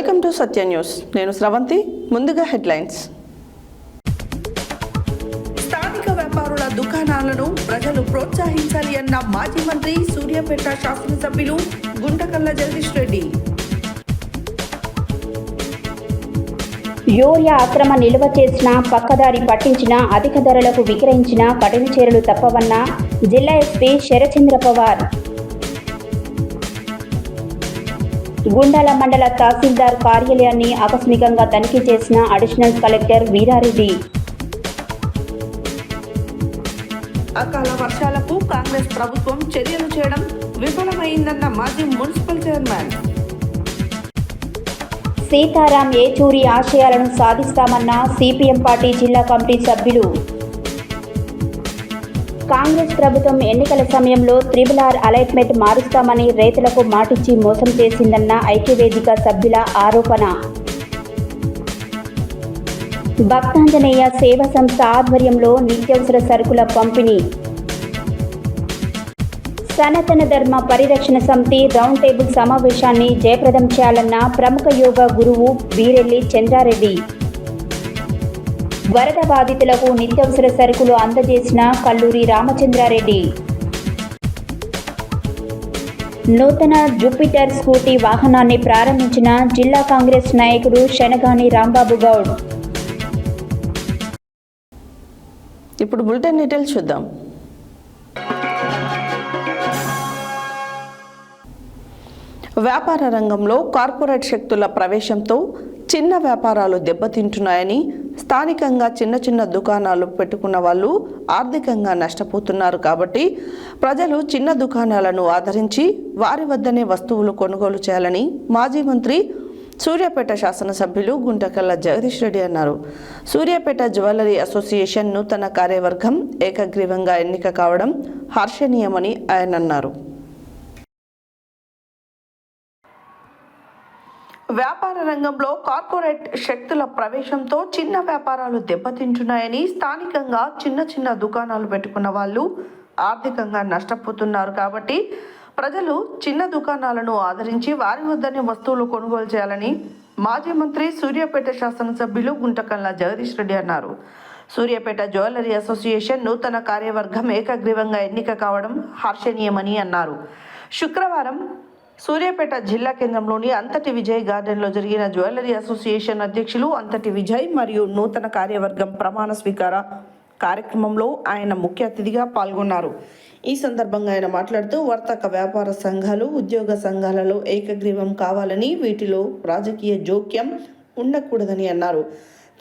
Welcome to Satya news. నేను స్రవంతి. ముందుగా headlines. స్థానిక వ్యాపారుల దుకాణాలను ప్రజలు ప్రోత్సహించాలి అన్న మాజీ మంత్రి సూర్యాపేట శాసనసభ్యులు గుంటకల్ల జగదీష్ రెడ్డి. యూరియా అక్రమ నిల్వ చేసిన, పక్కదారి పట్టించిన, అధిక ధరలకు విక్రయించిన కఠిన చర్యలు తప్పవన్న జిల్లా ఎస్పీ శరచంద్ర పవార్. గుండాల మండల తహసీల్దార్ కార్యాలయాన్ని ఆకస్మికంగా తనిఖీ చేసిన అడిషనల్ కలెక్టర్ వీరారెడ్డి. అకాల వర్షాలకు కాంగ్రెస్ ప్రభుత్వం చర్యలు చేయడం విఫలమైందన్న మాజీ మున్సిపల్ చైర్మన్. సీతారాం ఏచూరి ఆశయాలను సాధిస్తామన్న సిపిఎం పార్టీ జిల్లా కమిటీ సభ్యులు. కాంగ్రెస్ ప్రభుత్వం ఎన్నికల సమయంలో RRR అలాట్మెంట్ మారుస్తామని రైతులకు మాటిచ్చి మోసం చేసిందన్న ఐక్యవేదిక సభ్యుల ఆరోపణ. భక్తాంజనేయ సేవా సంస్థ ఆధ్వర్యంలో నిత్యావసర సరుకుల పంపిణీ. సనాతన ధర్మ పరిరక్షణ సమితి రౌండ్ టేబుల్ సమావేశాన్ని జయప్రదం చేయాలన్న ప్రముఖ యోగా గురువు వీరెల్లి చంద్రారెడ్డి. వరద బాధితులకు నిత్యావసర సరుకులు అందజేసిన కల్లూరి రామచంద్రారెడ్డి. నూతన జూపిటర్ స్కూటీ వాహనాన్ని ప్రారంభించిన జిల్లా కాంగ్రెస్ నాయకుడు శనగాని రాంబాబు గౌడ్. ఇప్పుడు బులెటిన్ డీటెయిల్స్ చూద్దాం. వ్యాపార రంగంలో కార్పొరేట్ శక్తుల ప్రవేశంతో చిన్న వ్యాపారాలు దెబ్బతింటున్నాయని, స్థానికంగా చిన్న చిన్న దుకాణాలు పెట్టుకున్న వాళ్ళు ఆర్థికంగా నష్టపోతున్నారు. కాబట్టి ప్రజలు చిన్న దుకాణాలను ఆదరించి వారి వద్దనే వస్తువులు కొనుగోలు చేయాలని మాజీ మంత్రి సూర్యాపేట శాసనసభ్యులు గుంటకల్ల జగదీష్ రెడ్డి అన్నారు. సూర్యాపేట జ్యువెలరీ అసోసియేషన్ నూతన కార్యవర్గం ఏకగ్రీవంగా ఎన్నిక కావడం హర్షణీయమని ఆయన అన్నారు. వ్యాపార రంగంలో కార్పొరేట్ శక్తుల ప్రవేశంతో చిన్న వ్యాపారాలు దెబ్బతింటున్నాయని, స్థానికంగా చిన్న చిన్న దుకాణాలు పెట్టుకున్న వాళ్ళు ఆర్థికంగా నష్టపోతున్నారు. కాబట్టి ప్రజలు చిన్న దుకాణాలను ఆదరించి వారి వద్దనే వస్తువులు కొనుగోలు చేయాలని మాజీ మంత్రి సూర్యాపేట శాసనసభ్యులు గుంటకల్ల జగదీష్ రెడ్డి అన్నారు. సూర్యాపేట జ్యువెలరీ అసోసియేషన్ నూతన కార్యవర్గం ఏకగ్రీవంగా ఎన్నిక కావడం హర్షణీయమని అన్నారు. శుక్రవారం సూర్యాపేట జిల్లా కేంద్రంలోని అంతటి విజయ్ గార్డెన్లో జరిగిన జ్యువెలరీ అసోసియేషన్ అధ్యక్షులు అంతటి విజయ్ మరియు నూతన కార్యవర్గం ప్రమాణ స్వీకార కార్యక్రమంలో ఆయన ముఖ్య అతిథిగా పాల్గొన్నారు. ఈ సందర్భంగా ఆయన మాట్లాడుతూ వర్తక వ్యాపార సంఘాలు, ఉద్యోగ సంఘాలలో ఏకగ్రీవం కావాలని, వీటిలో రాజకీయ జోక్యం ఉండకూడదని అన్నారు.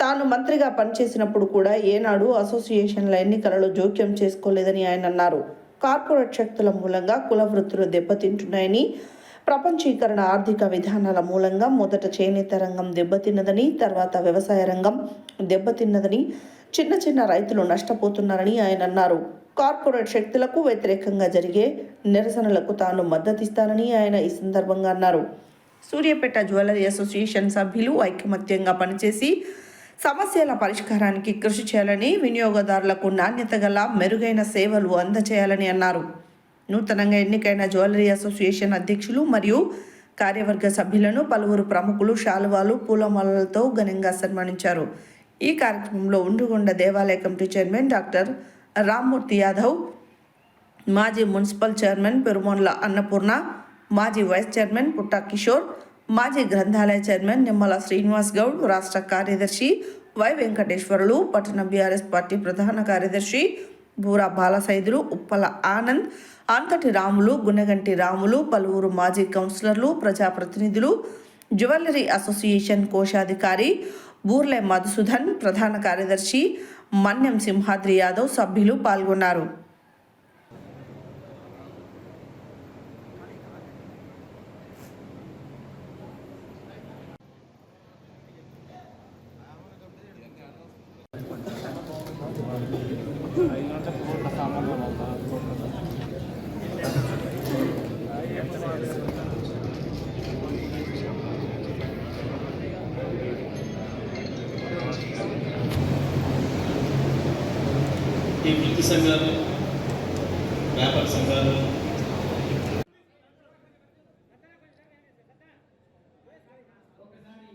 తాను మంత్రిగా పనిచేసినప్పుడు కూడా ఏనాడు అసోసియేషన్ల ఎన్నికలలో జోక్యం చేసుకోలేదని ఆయన అన్నారు. కార్పొరేట్ శక్తుల మూలంగా కుల వృత్తులు దెబ్బతింటున్నాయని, ప్రపంచీకరణ ఆర్థిక విధానాల మూలంగా మొదట చేనేత రంగం దెబ్బతిన్నదని, తర్వాత వ్యవసాయ రంగం దెబ్బతిన్నదని, చిన్న చిన్న రైతులు నష్టపోతున్నారని ఆయన అన్నారు. కార్పొరేట్ శక్తులకు వ్యతిరేకంగా జరిగే నిరసనలకు తాను మద్దతిస్తానని ఆయన ఈ సందర్భంగా అన్నారు. సూర్యాపేట జ్యువెలరీ అసోసియేషన్ సభ్యులు ఐకమత్యంగా పనిచేసి సమస్యల పరిష్కారానికి కృషి చేయాలని, వినియోగదారులకు నాణ్యత గల మెరుగైన సేవలు అందజేయాలని అన్నారు. నూతనంగా ఎన్నికైన జ్యువెలరీ అసోసియేషన్ అధ్యక్షులు మరియు కార్యవర్గ సభ్యులను పలువురు ప్రముఖులు శాలువాలు, పూలమాలలతో ఘనంగా సన్మానించారు. ఈ కార్యక్రమంలో ఉండుగొండ దేవాలయ committee chairman doctor Rammurthy Yadav, మాజీ మున్సిపల్ చైర్మన్ పెరుమోన్ల అన్నపూర్ణ, మాజీ వైస్ చైర్మన్ పుట్టా కిషోర్, మాజీ గ్రంథాలయ చైర్మన్ నిమ్మల శ్రీనివాస్ గౌడ్, రాష్ట్ర కార్యదర్శి వై వెంకటేశ్వరులు, పట్టణ బీఆర్ఎస్ పార్టీ ప్రధాన కార్యదర్శి బూరా బాలసైదులు, ఉప్పల ఆనంద్, అంతటి రాములు, గున్నగంటి రాములు, పలువురు మాజీ కౌన్సిలర్లు, ప్రజాప్రతినిధులు, జ్యువెలరీ అసోసియేషన్ కోశాధికారి బూర్లే మధుసూదన్, ప్రధాన కార్యదర్శి మన్యం సింహాద్రి యాదవ్ సభ్యులు పాల్గొన్నారు. ఈ వృత్తి సంఘాలు, వ్యాపార సంఘాలు, ఒకసారి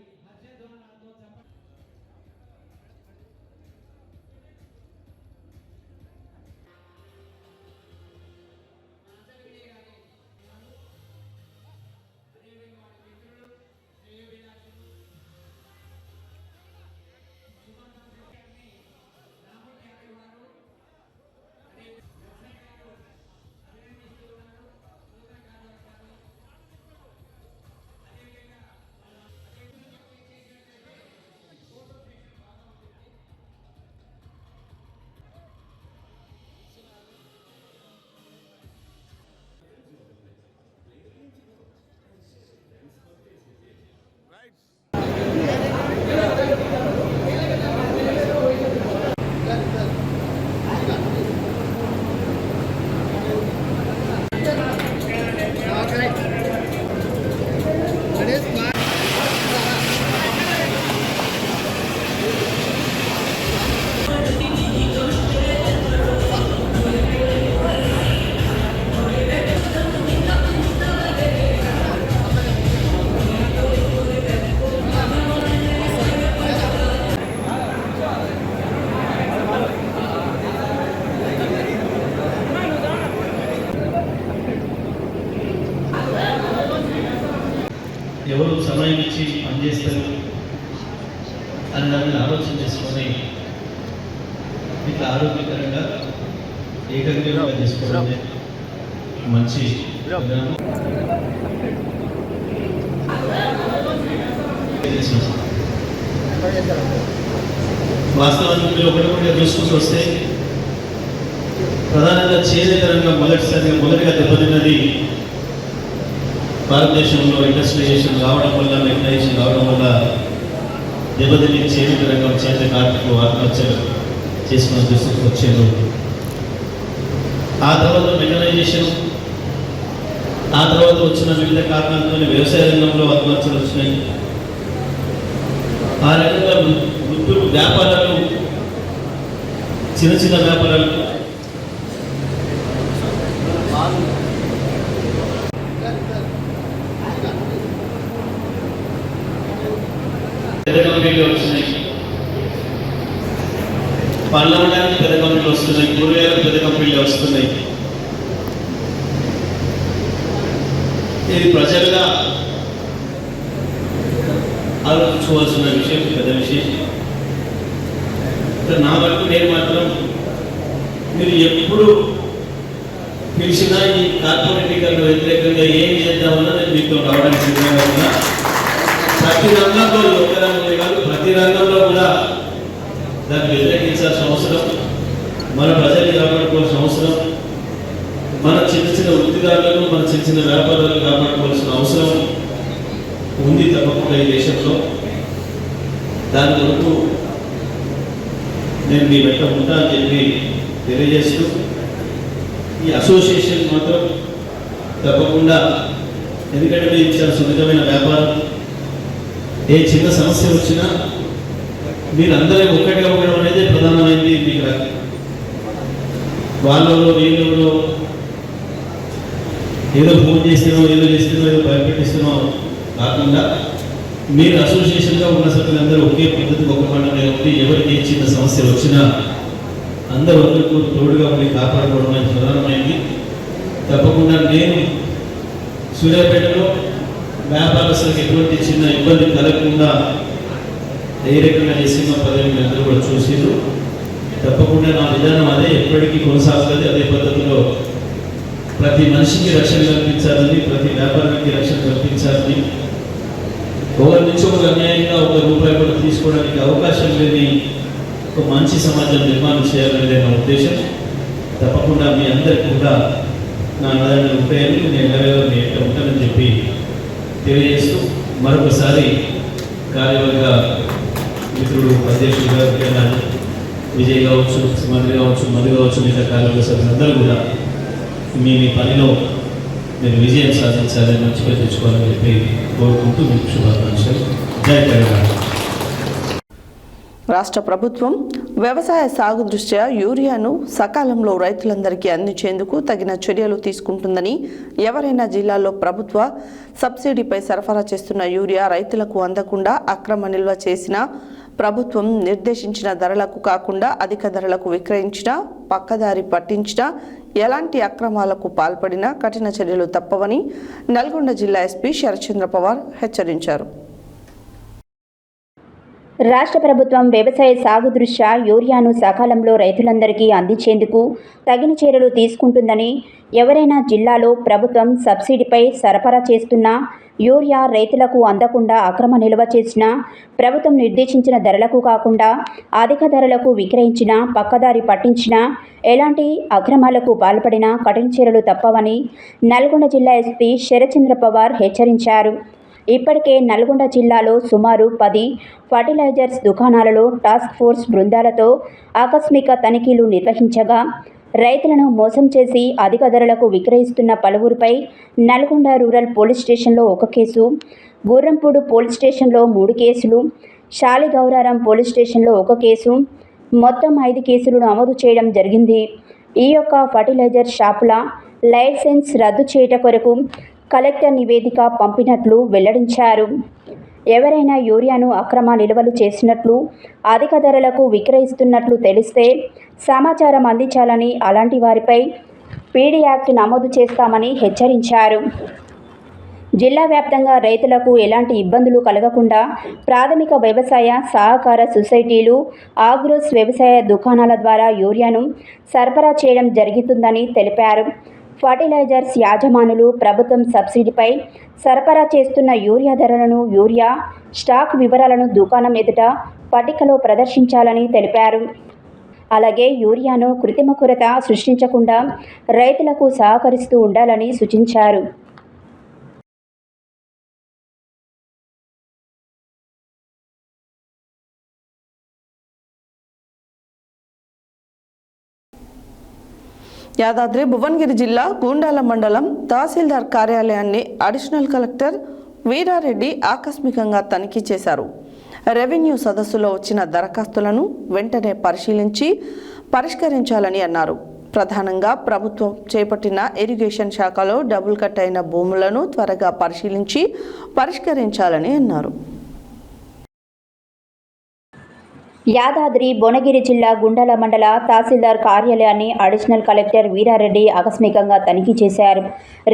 దాన్ని ఆలోచన చేసుకొని ఇట్లా ఆరోగ్యకరంగా ఏకగ్రీవంగా చేసుకోవడం మంచి విధానం. వాస్తవానికి మీరు ఒకటి చూసుకుంటూ వస్తే ప్రధానంగా చేనేత రంగం మొదటిగా దెబ్బతిన్నది భారతదేశంలో ఇండస్ట్రియలైజేషన్ రావడం వల్ల, మెకనైజేషన్ రావడం వల్ల దెబ్బతిని చేనేత రంగం, చేనేత కార్మికులు ఆత్మహత్యలు చేసుకున్న దుస్థితికి వచ్చారు. ఆ తర్వాత మెకనైజేషన్, ఆ తర్వాత వచ్చిన వివిధ కారణాలతో వ్యవసాయ రంగంలో ఆత్మహత్యలు వచ్చినాయి. ఆ రకంగా వృత్తులు, వ్యాపారాలు, చిన్న చిన్న వ్యాపారాలు పెద్ద కంపెనీలు వస్తున్నాయి, పళ్ళ ఉండడానికి పెద్ద కంపెనీలు వస్తున్నాయి, కూరగాయలకు పెద్ద కంపెనీలు వస్తున్నాయి. ఇది ప్రజలుగా ఆలోచించుకోవాల్సిన విషయం, పెద్ద విషయం. నా వరకు నేను మాత్రం మీరు ఎప్పుడు పిలిచినా ఈ కార్పొరేటీకరణ వ్యతిరేకంగా ఏం చేద్దామన్నా నేను మీతో రావడానికి సిద్ధంగా ఉన్నా. ప్రతి రంగంలో, ఒక్క రంగంలో కాదు, ప్రతి రంగంలో కూడా దాన్ని వ్యతిరేకించాల్సిన అవసరం, మన ప్రజల్ని కాపాడుకోవాల్సిన అవసరం, మన చిన్న చిన్న వృత్తిదారులను, మన చిన్న చిన్న వ్యాపారాలను కాపాడుకోవాల్సిన అవసరం ఉంది తప్పకుండా ఈ దేశంలో. దాని కొరకు నేను మీ వెంట ఉంటా అని చెప్పి తెలియజేస్తూ, ఈ అసోసియేషన్ మాత్రం తప్పకుండా, ఎందుకంటే ఇది చాలా సున్నితమైన వ్యాపారం. ఏ చిన్న సమస్య వచ్చినా మీరందరూ ఒక్కటిగా ఉండడం అనేది ప్రధానమైనది. మీకు వాళ్ళలో వీళ్ళలో ఏదో ఫోన్ చేస్తున్నాం, ఏదో చేస్తున్నాం, ఏదో భయపెట్టిస్తున్నాం కాకుండా మీరు అసోసియేషన్గా ఉన్న సభ్యులందరూ ఒకే పద్ధతికి, ఒక పండుగ ఉండి ఎవరికి ఏ చిన్న సమస్య వచ్చినా అందరూ ఒకరికి తోడుగా ఉండి కాపాడుకోవడం అనేది ప్రధానమైంది. తప్పకుండా నేను సూర్యాపేటలో వ్యాపారస్తులకు ఎటువంటి చిన్న ఇబ్బంది కలగకుండా ఏ రకంగా చేసిన పదవి అందరూ కూడా చూసిరు. తప్పకుండా నా విధానం అదే ఎప్పటికీ కొనసాగుతుంది. అదే పద్ధతిలో ప్రతి మనిషికి రక్షణ కల్పించాలని, ప్రతి వ్యాపారానికి రక్షణ కల్పించాలని, ఒకరి నుంచి ఒక అన్యాయంగా ₹1 కూడా తీసుకోవడానికి అవకాశం లేని ఒక మంచి సమాజం నిర్మాణం చేయాలనేదే నా ఉద్దేశం. తప్పకుండా మీ అందరికీ కూడా నా ఆదాయాలు ఉంటాయని, నేను నెలలో మీ ఎట్లా ఉంటానని చెప్పి తెలియజేస్తూ, మరొకసారి కార్యవర్గ మిత్రుడు అధ్యక్షుడు గారు విజయ్ కావచ్చు, సుమంత్రి కావచ్చు, మధు కావచ్చు, మిగతా కార్యవర్గ సభ్యులందరూ కూడా మీ పనిలో మీరు విజయం సాధించాలని, మంచి పేరు తెచ్చుకోవాలని చెప్పి కోరుకుంటూ మీకు శుభాకాంక్షలు. జై తెలంగాణ. రాష్ట్ర ప్రభుత్వం వ్యవసాయ సాగు దృష్ట్యా యూరియాను సకాలంలో రైతులందరికీ అందించేందుకు తగిన చర్యలు తీసుకుంటుందని, ఎవరైనా జిల్లాల్లో ప్రభుత్వ సబ్సిడీపై సరఫరా చేస్తున్న యూరియా రైతులకు అందకుండా అక్రమ నిల్వ చేసినా, ప్రభుత్వం నిర్దేశించిన ధరలకు కాకుండా అధిక ధరలకు విక్రయించినా, పక్కదారి పట్టించినా, ఎలాంటి అక్రమాలకు పాల్పడినా కఠిన చర్యలు తప్పవని నల్గొండ జిల్లా ఎస్పీ శరత్చంద్ర పవార్ హెచ్చరించారు. రాష్ట్ర ప్రభుత్వం వ్యవసాయ సాగు దృష్ట్యా యూరియాను సకాలంలో రైతులందరికీ అందించేందుకు తగిన చర్యలు తీసుకుంటుందని, ఎవరైనా జిల్లాలో ప్రభుత్వం సబ్సిడీపై సరఫరా చేస్తున్న యూరియా రైతులకు అందకుండా అక్రమ నిల్వ చేసిన, ప్రభుత్వం నిర్దేశించిన ధరలకు కాకుండా అధిక ధరలకు విక్రయించిన, పక్కదారి పట్టించిన, ఎలాంటి అక్రమాలకు పాల్పడినా కఠిన చర్యలు తప్పవని నల్గొండ జిల్లా ఎస్పీ శరత్చంద్ర పవార్ హెచ్చరించారు. ఇప్పటికే నల్గొండ జిల్లాలో సుమారు 10 ఫర్టిలైజర్స్ దుకాణాలలో టాస్క్ ఫోర్స్ బృందాలతో ఆకస్మిక తనిఖీలు నిర్వహించగా, రైతులను మోసం చేసి అధిక ధరలకు విక్రయిస్తున్న పలువురిపై నల్గొండ రూరల్ పోలీస్ స్టేషన్లో 1 కేసు, గుర్రంపూడు పోలీస్ స్టేషన్లో 3 కేసులు, శాలిగౌరారం పోలీస్ స్టేషన్లో 1 కేసు, మొత్తం 5 కేసులు నమోదు చేయడం జరిగింది. ఈ యొక్క ఫర్టిలైజర్ షాపుల లైసెన్స్ రద్దు చేయట కొరకు కలెక్టర్ నివేదిక పంపినట్లు వెల్లడించారు. ఎవరైనా యూరియాను అక్రమ నిల్వలు చేసినట్లు, అధిక ధరలకు విక్రయిస్తున్నట్లు తెలిస్తే సమాచారం అందించాలని, అలాంటి వారిపై పీడీ యాక్ట్ నమోదు చేస్తామని హెచ్చరించారు. జిల్లా వ్యాప్తంగా రైతులకు ఎలాంటి ఇబ్బందులు కలగకుండా ప్రాథమిక వ్యవసాయ సహకార సొసైటీలు, ఆగ్రోస్ వ్యవసాయ దుకాణాల ద్వారా యూరియాను సరఫరా చేయడం జరుగుతుందని తెలిపారు. ఫర్టిలైజర్స్ యాజమానులు ప్రభుత్వం సబ్సిడీపై సరఫరా చేస్తున్న యూరియా ధరలను, యూరియా స్టాక్ వివరాలను దుకాణం ఎదుట పట్టికలో ప్రదర్శించాలని తెలిపారు. అలాగే యూరియాను కృత్రిమ కొరత సృష్టించకుండా రైతులకు సహకరిస్తూ ఉండాలని సూచించారు. యాదాద్రి భువనగిరి జిల్లా గూండాల మండలం తహసీల్దార్ కార్యాలయాన్ని అడిషనల్ కలెక్టర్ వీరారెడ్డి ఆకస్మికంగా తనిఖీ చేశారు. రెవెన్యూ సదస్సులో వచ్చిన దరఖాస్తులను వెంటనే పరిశీలించి పరిష్కరించాలని అన్నారు. ప్రధానంగా ప్రభుత్వం చేపట్టిన ఇరిగేషన్ శాఖలో డబుల్ కట్ అయిన భూములను త్వరగా పరిశీలించి పరిష్కరించాలని అన్నారు. యాదాద్రి భువనగిరి జిల్లా గుండాల మండల తహసీల్దార్ కార్యాలయాన్ని అడిషనల్ కలెక్టర్ వీరారెడ్డి ఆకస్మికంగా తనిఖీ చేశారు.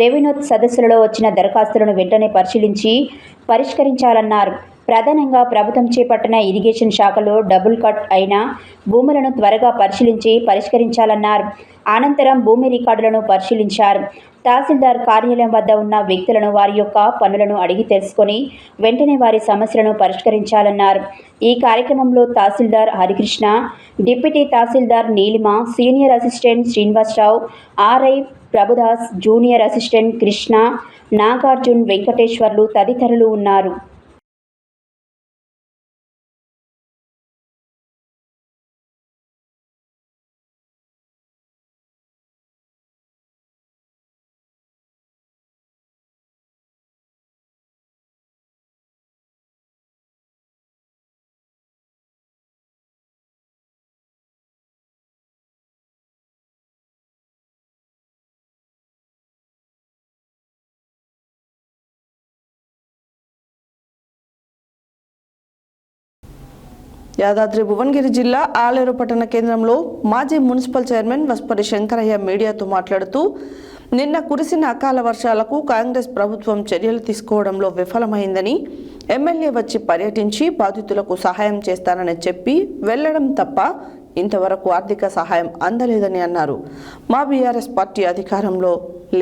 రెవెన్యూ సదస్సులలో వచ్చిన దరఖాస్తులను వెంటనే పరిశీలించి పరిష్కరించాలన్నారు. ప్రధానంగా ప్రభుత్వం చేపట్టిన ఇరిగేషన్ శాఖలో డబుల్ కట్ అయిన భూములను త్వరగా పరిశీలించి పరిష్కరించాలన్నారు. అనంతరం భూమి రికార్డులను పరిశీలించారు. తహసీల్దార్ కార్యాలయం వద్ద ఉన్న వ్యక్తులను వారి యొక్క పనులను అడిగి తెలుసుకొని వెంటనే వారి సమస్యలను పరిష్కరించాలన్నారు. ఈ కార్యక్రమంలో tahsildar Harikrishna, deputy tahsildar Neelima, senior assistant Srinivasarao, R I Prabhudas, junior assistant Krishna, Nagarjun, Venkateswarlu తదితరులు ఉన్నారు. యాదాద్రి భువనగిరి జిల్లా ఆలేరు పట్టణ కేంద్రంలో మాజీ మున్సిపల్ చైర్మన్ వస్పరి శంకరయ్య మీడియాతో మాట్లాడుతూ, నిన్న కురిసిన అకాల వర్షాలకు కాంగ్రెస్ ప్రభుత్వం చర్యలు తీసుకోవడంలో విఫలమైందని, ఎమ్మెల్యే వచ్చి పర్యటించి బాధితులకు సహాయం చేస్తానని చెప్పి వెళ్లడం తప్ప ఇంతవరకు ఆర్థిక సహాయం అందలేదని అన్నారు. మా బీఆర్ఎస్ పార్టీ అధికారంలో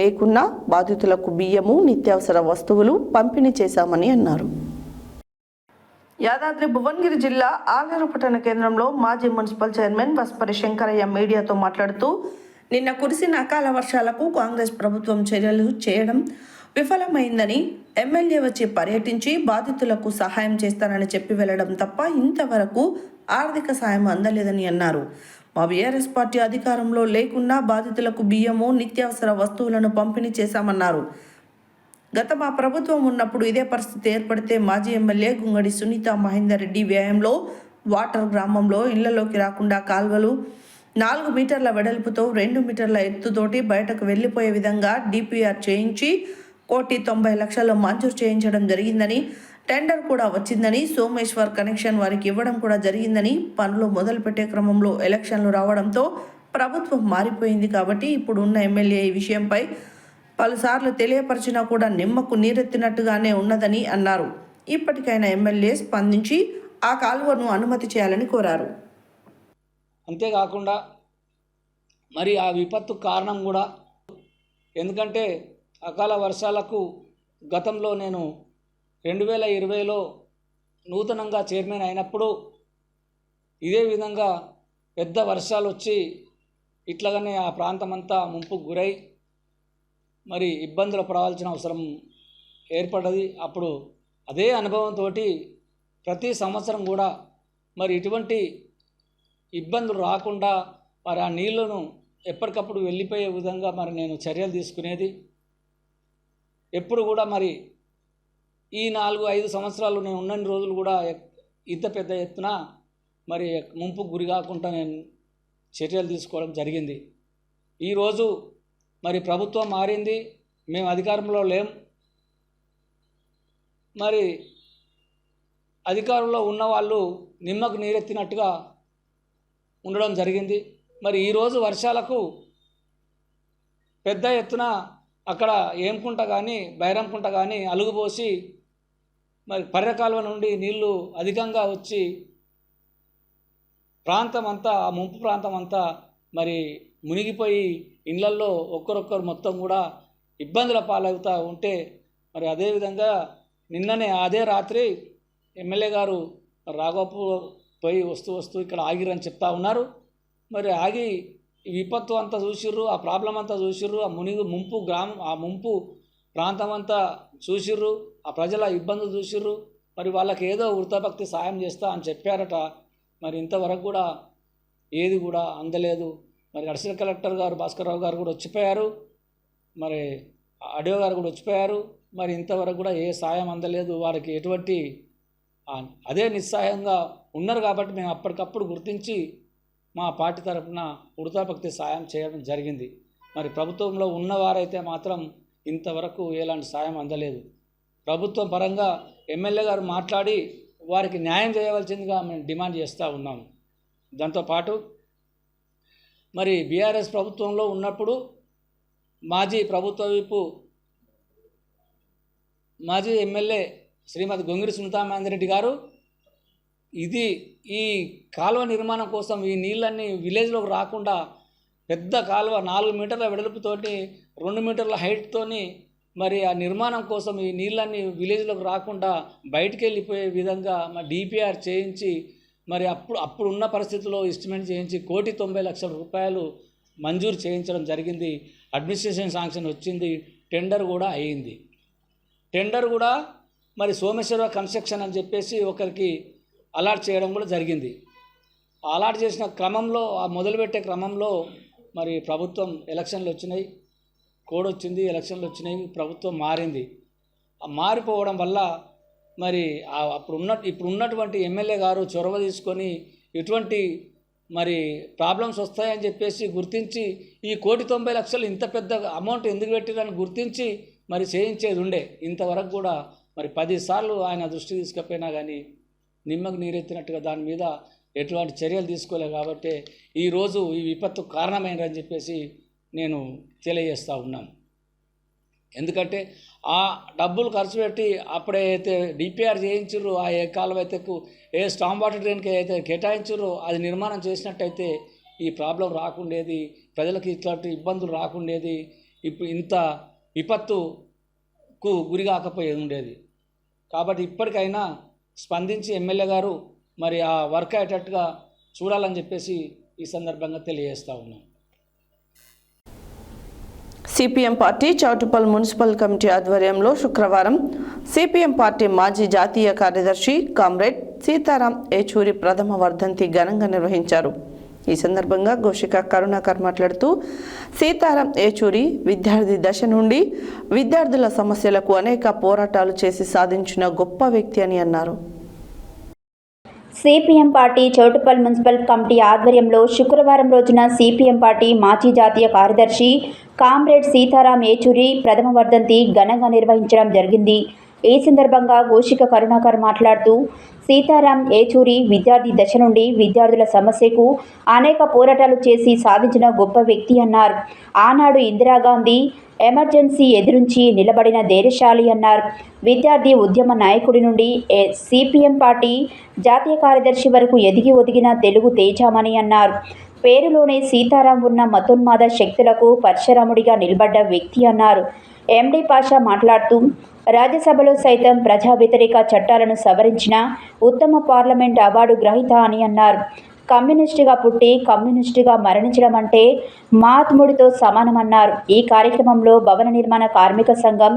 లేకున్నా బాధితులకు బియ్యము, నిత్యావసర వస్తువులు పంపిణీ చేశామని అన్నారు. యాదాద్రి భువనగిరి జిల్లా ఆలేరు పట్టణ కేంద్రంలో మాజీ మున్సిపల్ చైర్మన్ వస్పరి శంకరయ్య మీడియాతో మాట్లాడుతూ, నిన్న కురిసిన అకాల వర్షాలకు కాంగ్రెస్ ప్రభుత్వం చర్యలు చేయడం విఫలమైందని, ఎమ్మెల్యే వచ్చి పర్యటించి బాధితులకు సహాయం చేస్తానని చెప్పి వెళ్లడం తప్ప ఇంతవరకు ఆర్థిక సాయం అందలేదని అన్నారు. మా బీఆర్ఎస్ పార్టీ అధికారంలో లేకున్నా బాధితులకు బియ్యము, నిత్యావసర వస్తువులను పంపిణీ చేశామన్నారు. గత మా ప్రభుత్వం ఉన్నప్పుడు ఇదే పరిస్థితి ఏర్పడితే మాజీ ఎమ్మెల్యే గుంగడి సునీత మహేందర్ రెడ్డి వ్యయంలో వాటర్ గ్రామంలో ఇళ్లలోకి రాకుండా కాల్వలు 4 మీటర్ల వెడల్పుతో 2 మీటర్ల ఎత్తుతోటి బయటకు వెళ్లిపోయే విధంగా డిపిఆర్ చేయించి 1,90,00,000 మంజూరు చేయించడం జరిగిందని, టెండర్ కూడా వచ్చిందని, సోమేశ్వర్ కనెక్షన్ వారికి ఇవ్వడం కూడా జరిగిందని, పనులు మొదలుపెట్టే క్రమంలో ఎలక్షన్లు రావడంతో ప్రభుత్వం మారిపోయింది కాబట్టి ఇప్పుడు ఉన్న ఎమ్మెల్యే ఈ విషయంపై పలుసార్లు తెలియపరిచినా కూడా నిమ్మకు నీరెత్తినట్టుగానే ఉన్నదని అన్నారు. ఇప్పటికైనా ఎమ్మెల్యే స్పందించి ఆ కాలువను అనుమతి చేయాలని కోరారు. అంతేకాకుండా మరి ఆ విపత్తు కారణం కూడా ఎందుకంటే అకాల వర్షాలకు గతంలో నేను 2020లో నూతనంగా చైర్మన్ అయినప్పుడు ఇదే విధంగా పెద్ద వర్షాలు వచ్చి ఇట్లాగనే ఆ ప్రాంతమంతా ముంపుకు గురై మరి ఇబ్బందులు పడవలసిన అవసరం ఏర్పడ్డది. అప్పుడు అదే అనుభవంతో ప్రతి సంవత్సరం కూడా మరి ఇటువంటి ఇబ్బందులు రాకుండా మరి ఆ నీళ్లను ఎప్పటికప్పుడు వెళ్ళిపోయే విధంగా మరి నేను చర్యలు తీసుకునేది. ఎప్పుడు కూడా మరి ఈ 4-5 సంవత్సరాలు నేను ఉన్న రోజులు కూడా ఇంత పెద్ద ఎత్తున మరి ముంపుకు గురి కాకుండా నేను చర్యలు తీసుకోవడం జరిగింది. ఈరోజు మరి ప్రభుత్వం మారింది, మేము అధికారంలో లేం. మరి అధికారంలో ఉన్న వాళ్ళు నిమ్మకు నీరెత్తినట్టుగా ఉండడం జరిగింది. మరి ఈరోజు వర్షాలకు పెద్ద ఎత్తున అక్కడ ఏంకుంట కానీ బైరంకుంట కానీ అలుగుపోసి మరి పర్యకాలువ నుండి నీళ్లు అధికంగా వచ్చి ప్రాంతం అంతా ఆ ముంపు ప్రాంతం అంతా మరి మునిగిపోయి ఇళ్లల్లో ఒక్కరొక్కరు మొత్తం కూడా ఇబ్బందుల పాలవుతూ ఉంటే మరి అదేవిధంగా నిన్ననే అదే రాత్రి ఎమ్మెల్యే గారు రాఘవపూర్ పోయి వస్తూ ఇక్కడ ఆగిరని చెప్తా ఉన్నారు. మరి ఆగి ఈ విపత్తు అంతా చూసిర్రు, ఆ ప్రాబ్లం అంతా చూసిర్రు, ఆ ముంపు ప్రాంతం అంతా చూసిర్రు, ఆ ప్రజల ఇబ్బందులు చూసిర్రు. మరి వాళ్ళకి ఏదో వృతాభక్తి సాయం చేస్తా అని చెప్పారట. మరి ఇంతవరకు కూడా ఏది కూడా అందలేదు. మరి అడిషనల్ కలెక్టర్ గారు భాస్కర్రావు గారు కూడా వచ్చిపోయారు, మరి ఆడియో గారు కూడా వచ్చిపోయారు. మరి ఇంతవరకు కూడా ఏ సాయం అందలేదు. వారికి ఎటువంటి అదే నిస్సాయంగా ఉన్నారు. కాబట్టి మేము అప్పటికప్పుడు గుర్తించి మా పార్టీ తరఫున వృతాభక్తి సాయం చేయడం జరిగింది. మరి ప్రభుత్వంలో ఉన్నవారైతే మాత్రం ఇంతవరకు ఎలాంటి సాయం అందలేదు. ప్రభుత్వం పరంగా ఎమ్మెల్యే గారు మాట్లాడి వారికి న్యాయం చేయవలసిందిగా మేము డిమాండ్ చేస్తూ ఉన్నాము. దాంతోపాటు మరి బీఆర్ఎస్ ప్రభుత్వంలో ఉన్నప్పుడు మాజీ ఎమ్మెల్యే శ్రీమతి గొంగిడి సునీతామహేందర్ గారు ఈ కాలువ నిర్మాణం కోసం ఈ నీళ్ళన్నీ విలేజ్లోకి రాకుండా పెద్ద కాలువ 4 మీటర్ల వెడల్పుతోటి 2 మీటర్ల హైట్తోని మరి ఆ నిర్మాణం కోసం ఈ నీళ్ళన్నీ విలేజ్లోకి రాకుండా బయటికి వెళ్ళిపోయే విధంగా మరి డిపిఆర్ చేయించి మరి అప్పుడు ఉన్న పరిస్థితుల్లో ఎస్టిమేట్ చేయించి 1,90,00,000 రూపాయలు మంజూరు చేయించడం జరిగింది. అడ్మినిస్ట్రేషన్ శాంక్షన్ వచ్చింది, టెండర్ కూడా అయ్యింది. టెండర్ కూడా మరి సోమేశ్వర కన్స్ట్రక్షన్ అని చెప్పేసి ఒకరికి అలాట్ చేయడం కూడా జరిగింది. అలాట్ చేసిన క్రమంలో మొదలుపెట్టే క్రమంలో మరి ప్రభుత్వం ఎలక్షన్లు వచ్చినాయి, కోడ్ వచ్చింది, ఎలక్షన్లు వచ్చినాయి, ప్రభుత్వం మారింది. మారిపోవడం వల్ల మరి ఇప్పుడు ఉన్నటువంటి ఎమ్మెల్యే గారు చొరవ తీసుకొని ఎటువంటి మరి ప్రాబ్లమ్స్ వస్తాయని చెప్పేసి గుర్తించి ఈ 1,90,00,000 ఇంత పెద్ద అమౌంట్ ఎందుకు పెట్టిరని గుర్తించి మరి చేయించేది ఉండే. ఇంతవరకు కూడా మరి 10 సార్లు ఆయన దృష్టి తీసుకపోయినా కానీ నిమ్మకు నీరెత్తినట్టుగా దాని మీద ఎటువంటి చర్యలు తీసుకోలేదు. కాబట్టి ఈరోజు ఈ విపత్తు కారణమైనని చెప్పేసి నేను తెలియజేస్తూ ఉన్నాను. ఎందుకంటే ఆ డబ్బులు ఖర్చు పెట్టి అప్పుడైతే డిపిఆర్ చేయించారో ఆ ఏ కాలువ అయితే ఏ స్టామ్ వాటర్ డ్రైన్కి అయితే కేటాయించారో అది నిర్మాణం చేసినట్టయితే ఈ ప్రాబ్లం రాకుండేది, ప్రజలకు ఇట్లాంటి ఇబ్బందులు రాకుండేది, ఇప్పుడు ఇంత విపత్తుకు గురి కాకపోయేది ఉండేది. కాబట్టి ఇప్పటికైనా స్పందించి ఎమ్మెల్యే గారు మరి ఆ వర్క్ అయ్యేటట్టుగా చూడాలని చెప్పేసి ఈ సందర్భంగా తెలియజేస్తూ ఉన్నాం. CPM party Choutuppal municipal committee ఆధ్వర్యంలో శుక్రవారం సిపిఎం పార్టీ మాజీ జాతీయ కార్యదర్శి కామ్రేడ్ సీతారాం ఏచూరి ప్రథమ వర్ధంతి ఘనంగా నిర్వహించారు. ఈ సందర్భంగా గోషిక కరుణాకర్ మాట్లాడుతూ సీతారాం ఏచూరి విద్యార్థి దశ నుండి విద్యార్థుల సమస్యలకు అనేక పోరాటాలు చేసి సాధించిన గొప్ప వ్యక్తి అని అన్నారు. CPM party Choutuppal municipal committee ఆధ్వర్యంలో శుక్రవారం రోజున సిపిఎం పార్టీ మాజీ జాతీయ కార్యదర్శి కామ్రేడ్ సీతారాం ఏచూరి ప్రథమ వర్ధంతి ఘనంగా నిర్వహించడం జరిగింది. ఈ సందర్భంగా గోషిక కరుణాకర్ మాట్లాడుతూ సీతారాం ఏచూరి విద్యార్థి దశ నుండి విద్యార్థుల సమస్యకు అనేక పోరాటాలు చేసి సాధించిన గొప్ప వ్యక్తి అన్నారు. ఆనాడు ఇందిరాగాంధీ ఎమర్జెన్సీ ఎదురించి నిలబడిన ధైర్యశాలి అన్నారు. విద్యార్థి ఉద్యమ నాయకుడి నుండి సిపిఎం పార్టీ జాతీయ కార్యదర్శి వరకు ఎదిగి ఒదిగిన తెలుగు తేజామణి అన్నారు. పేరులోనే సీతారాం ఉన్న మతోన్మాద శక్తులకు పరశురాముడిగా నిలబడ్డ వ్యక్తి అన్నారు. ఎండి పాషా మాట్లాడుతూ రాజ్యసభలో సైతం ప్రజా వ్యతిరేక చట్టాలను సవరించిన ఉత్తమ పార్లమెంట్ అవార్డు గ్రహీత అని అన్నారు. కమ్యూనిస్టుగా పుట్టి కమ్యూనిస్టుగా మరణించడం అంటే మహాత్ముడితో సమానమన్నారు. ఈ కార్యక్రమంలో భవన నిర్మాణ కార్మిక సంఘం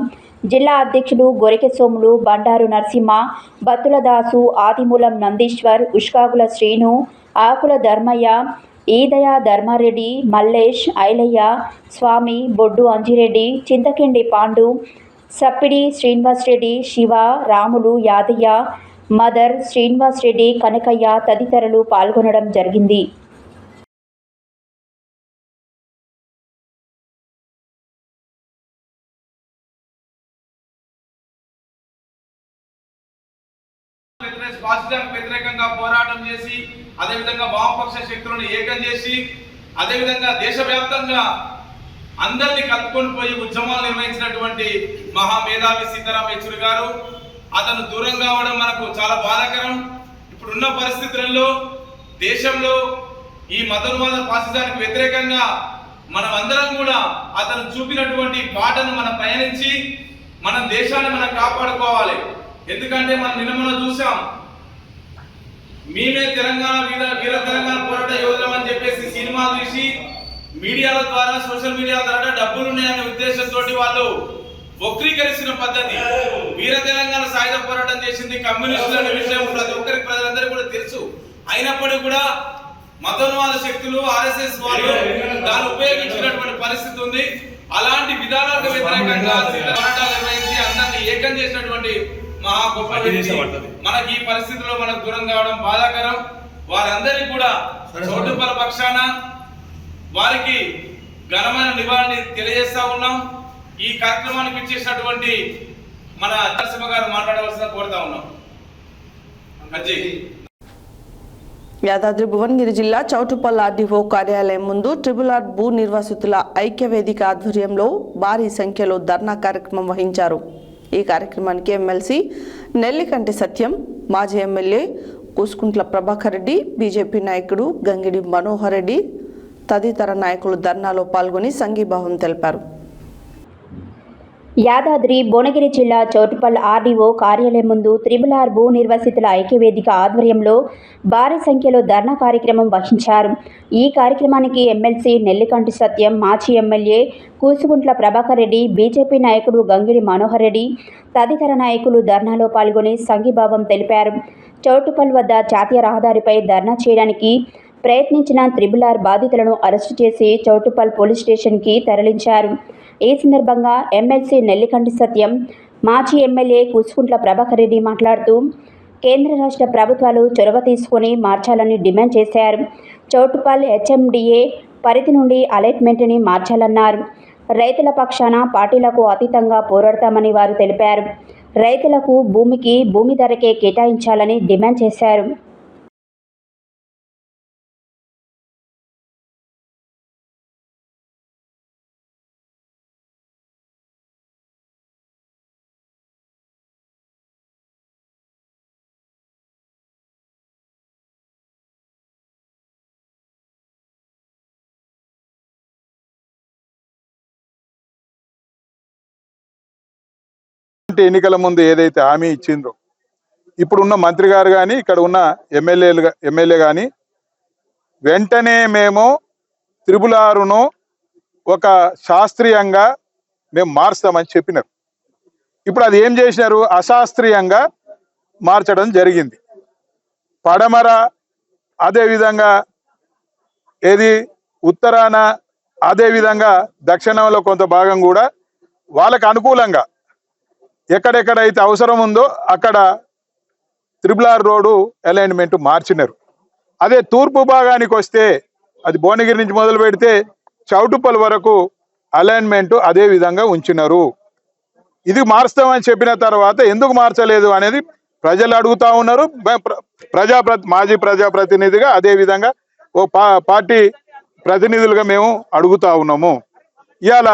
జిల్లా అధ్యక్షులు గొరికె సోములు, బండారు నరసింహ, బత్తుల దాసు, ఆదిమూలం నందీశ్వర్, ఉష్కాగుల శ్రీను, ఆకుల ధర్మయ్య, ఈదయ ధర్మారెడ్డి, మల్లేష్, ఐలయ్య, స్వామి, బొడ్డు అంజిరెడ్డి, చింతకిండి పాండు, సప్పిడి శ్రీనివాసరెడ్డి, శివ, రాములు, యాదయ్య, మదర్, శ్రీనివాస్ రెడ్డి, కనకయ్య తదితరులు పాల్గొనడం జరిగింది. వ్యతిరేకంగా పోరాటం చేసి అదేవిధంగా వామపక్ష శక్తులను ఏకం చేసి అదేవిధంగా దేశవ్యాప్తంగా అందరినీ కలుపుకొని పోయి ఉద్యమాలు నిర్వహించినటువంటి మహామేధావి సీతారాం యెచూరి గారు అతను దూరం కావడం మనకు చాలా బాధాకరం. ఇప్పుడున్న పరిస్థితులలో దేశంలో ఈ మతోన్మాద ఫాసిజానికి వ్యతిరేకంగా మనం అందరం కూడా అతను చూపినటువంటి బాటను మనం పయనించి మన దేశాన్ని మనం కాపాడుకోవాలి. ఎందుకంటే మనం నిన్న చూసాం, మేమే తెలంగాణ వీర తెలంగాణ పోరాట యోధులం అని చెప్పేసి సినిమాలు తీసి మీడియాల ద్వారా సోషల్ మీడియా ద్వారా డబ్బులు ఉన్నాయనే ఉద్దేశంతో వాళ్ళు వక్రీకరిస్తున్న పద్ధతి. వీర తెలంగాణ సాయుధ పోరాటం చేసింది కమ్యూనిస్టులు అనే విషయం ప్రతి ఒక్కరికి ప్రజలందరికీ కూడా తెలుసు. అయినప్పటికీ కూడా మతోన్మాద శక్తులు ఆర్ఎస్ఎస్ వాళ్ళు దాన్ని ఉపయోగించినటువంటి పరిస్థితి ఉంది. అలాంటి విధానాలకు వ్యతిరేకంగా పోరాటాలు నిర్వహించి అందరినీ ఏకం చేసినటువంటి మహా గొప్ప వ్యక్తి మనకి ఈ పరిస్థితిలో మనకు దూరం కావడం బాధాకరం. వారందరికీ కూడా చౌటుప్పల్ పక్షాన వారికి ఘనమైన నివాళిని తెలియజేస్తా ఉన్నాం. ఈ కార్యక్రమానికి ఇచ్చేసినటువంటి మన నరసింహ గారు మాట్లాడవలసిన కోరుతా ఉన్నాం. యాదాద్రి భువనగిరి జిల్లా చౌటుప్పల్ ఆర్డీఓ కార్యాలయం ముందు RRR భూ నిర్వాసితుల ఐక్యవేదిక ఆధ్వర్యంలో భారీ సంఖ్యలో ధర్నా కార్యక్రమం వహించారు. ఈ కార్యక్రమానికి ఎమ్మెల్సీ నెల్లికంటి సత్యం, మాజీ ఎమ్మెల్యే కూసుకుంట్ల ప్రభాకర్ రెడ్డి, బీజేపీ నాయకుడు గంగిడి మనోహర్ రెడ్డి తదితర నాయకులు ధర్నాలో పాల్గొని సంఘీభావం తెలిపారు. యాదాద్రి భువనగిరి జిల్లా చౌటుప్పల్ ఆర్డీఓ కార్యాలయం ముందు RRR భూ నిర్వాసితుల ఐక్యవేదిక ఆధ్వర్యంలో భారీ సంఖ్యలో ధర్నా కార్యక్రమం వహించారు. ఈ కార్యక్రమానికి ఎమ్మెల్సీ నెల్లికంటి సత్యం, మాజీ ఎమ్మెల్యే కూసుగుంట్ల ప్రభాకర్ రెడ్డి, బీజేపీ నాయకుడు గంగిడి మనోహర్ రెడ్డి తదితర నాయకులు ధర్నాలో పాల్గొని సంఘీభావం తెలిపారు. చౌటుప్పల్ వద్ద జాతీయ రహదారిపై ధర్నా చేయడానికి ప్రయత్నించిన RRR బాధితులను అరెస్టు చేసి చౌటుప్పల్ పోలీస్ స్టేషన్కి తరలించారు. ఈ సందర్భంగా ఎమ్మెల్సీ నెల్లికంటి సత్యం, మాజీ ఎమ్మెల్యే కూసుకుంట్ల ప్రభాకర్ రెడ్డి మాట్లాడుతూ కేంద్ర రాష్ట్ర ప్రభుత్వాలు చొరవ తీసుకొని మార్చాలని డిమాండ్ చేశారు. చౌటుప్పల్ HMDA పరిధి నుండి అలాట్మెంట్ని మార్చాలన్నారు. రైతుల పక్షాన పార్టీలకు అతీతంగా పోరాడతామని వారు తెలిపారు. రైతులకు భూమి ధరకే కేటాయించాలని డిమాండ్ చేశారు. ఎన్నికల ముందు ఏదైతే హామీ ఇచ్చిండ్రో ఇప్పుడున్న మంత్రి గారు కానీ ఇక్కడ ఉన్న ఎమ్మెల్యే కానీ వెంటనే మేము RRRను ఒక శాస్త్రీయంగా మేము మారుస్తామని చెప్పినారు. ఇప్పుడు అది ఏం చేసినారు, అశాస్త్రీయంగా మార్చడం జరిగింది. పడమర అదేవిధంగా ఏది ఉత్తరాన అదేవిధంగా దక్షిణంలో కొంత భాగం కూడా వాళ్ళకు అనుకూలంగా ఎక్కడెక్కడైతే అవసరం ఉందో అక్కడ RRR రోడ్డు అలైన్మెంట్ మార్చినారు. అదే తూర్పు భాగానికి వస్తే అది భువనగిరి నుంచి మొదలు పెడితే చౌటుప్పల్ వరకు అలైన్మెంట్ అదే విధంగా ఉంచినారు. ఇది మారుస్తామని చెప్పిన తర్వాత ఎందుకు మార్చలేదు అనేది ప్రజలు అడుగుతా ఉన్నారు. మాజీ ప్రజాప్రతినిధిగా అదే విధంగా ఓ పార్టీ ప్రతినిధులుగా మేము అడుగుతా ఉన్నాము. ఇవాళ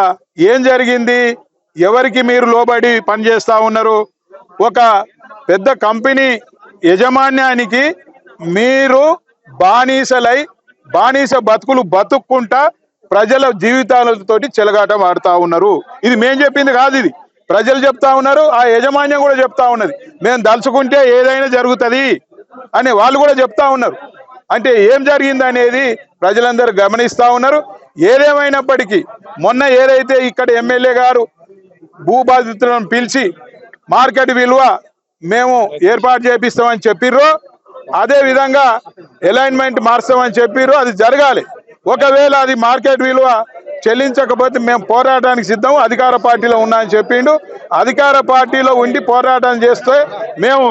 ఏం జరిగింది, ఎవరికి మీరు లోబడి పనిచేస్తా ఉన్నారు? ఒక పెద్ద కంపెనీ యజమాన్యానికి మీరు బానిస బతుకులు బతుక్కుంటా ప్రజల జీవితాలతోటి చెలగాటం ఆడుతా ఉన్నారు. ఇది మేము చెప్పింది కాదు, ఇది ప్రజలు చెప్తా ఉన్నారు. ఆ యజమాన్యం కూడా చెప్తా ఉన్నది, మేము దలుచుకుంటే ఏదైనా జరుగుతుంది అని వాళ్ళు కూడా చెప్తా ఉన్నారు. అంటే ఏం జరిగింది అనేది ప్రజలందరూ గమనిస్తా ఉన్నారు. ఏదేమైనప్పటికీ మొన్న ఏదైతే ఇక్కడ ఎమ్మెల్యే గారు భూబాధితులను పిలిచి మార్కెట్ విలువ మేము ఏర్పాటు చేపిస్తామని చెప్పిర్రో అదే విధంగా అలైన్మెంట్ మార్చామని చెప్పిర్రో అది జరగాలి. ఒకవేళ అది మార్కెట్ విలువ చెల్లించకపోతే మేము పోరాటానికి సిద్ధం, అధికార పార్టీలో ఉన్నా అని చెప్పిండు. అధికార పార్టీలో ఉండి పోరాటం చేస్తే మేము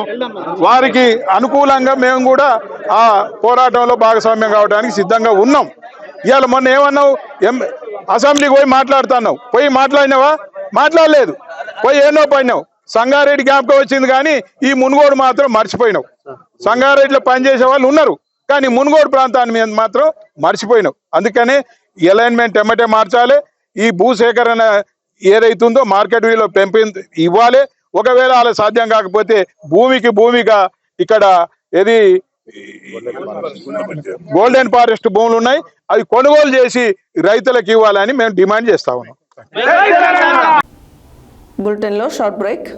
వారికి అనుకూలంగా మేము కూడా ఆ పోరాటంలో భాగస్వామ్యం కావడానికి సిద్ధంగా ఉన్నాం. ఇవాళ మొన్న ఏమన్నావు, అసెంబ్లీకి పోయి మాట్లాడుతున్నావు, పోయి మాట్లాడినావా? మాట్లాడలేదు. పోయి ఏనో పడినావు. సంగారెడ్డి జ్ఞాపకం వచ్చింది కానీ ఈ మునుగోడు మాత్రం మర్చిపోయినావు. సంగారెడ్డిలో పనిచేసే వాళ్ళు ఉన్నారు కానీ మునుగోడు ప్రాంతాన్ని మీద మాత్రం మర్చిపోయినావు. అందుకనే అలైన్మెంట్ ఎమ్మటే మార్చాలి. ఈ భూసేకరణ ఏదైతుందో మార్కెట్ విలువ ఇవ్వాలి. ఒకవేళ అలా సాధ్యం కాకపోతే భూమిగా ఇక్కడ ఏది గోల్డెన్ ఫారెస్ట్ భూములు ఉన్నాయి, అవి కొనుగోలు చేసి రైతులకు ఇవ్వాలని మేము డిమాండ్ చేస్తా ఉన్నాం. బులెటిన్లో short break.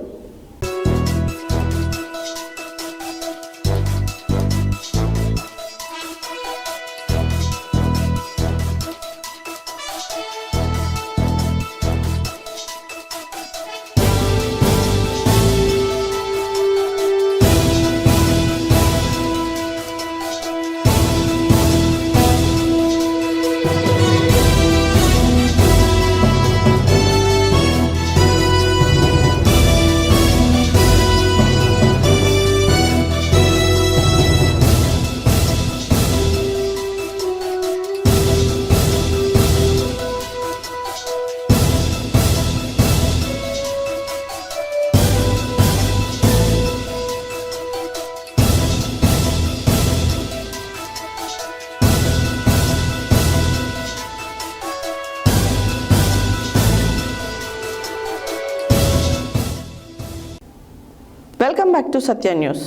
Welcome back to Satya news.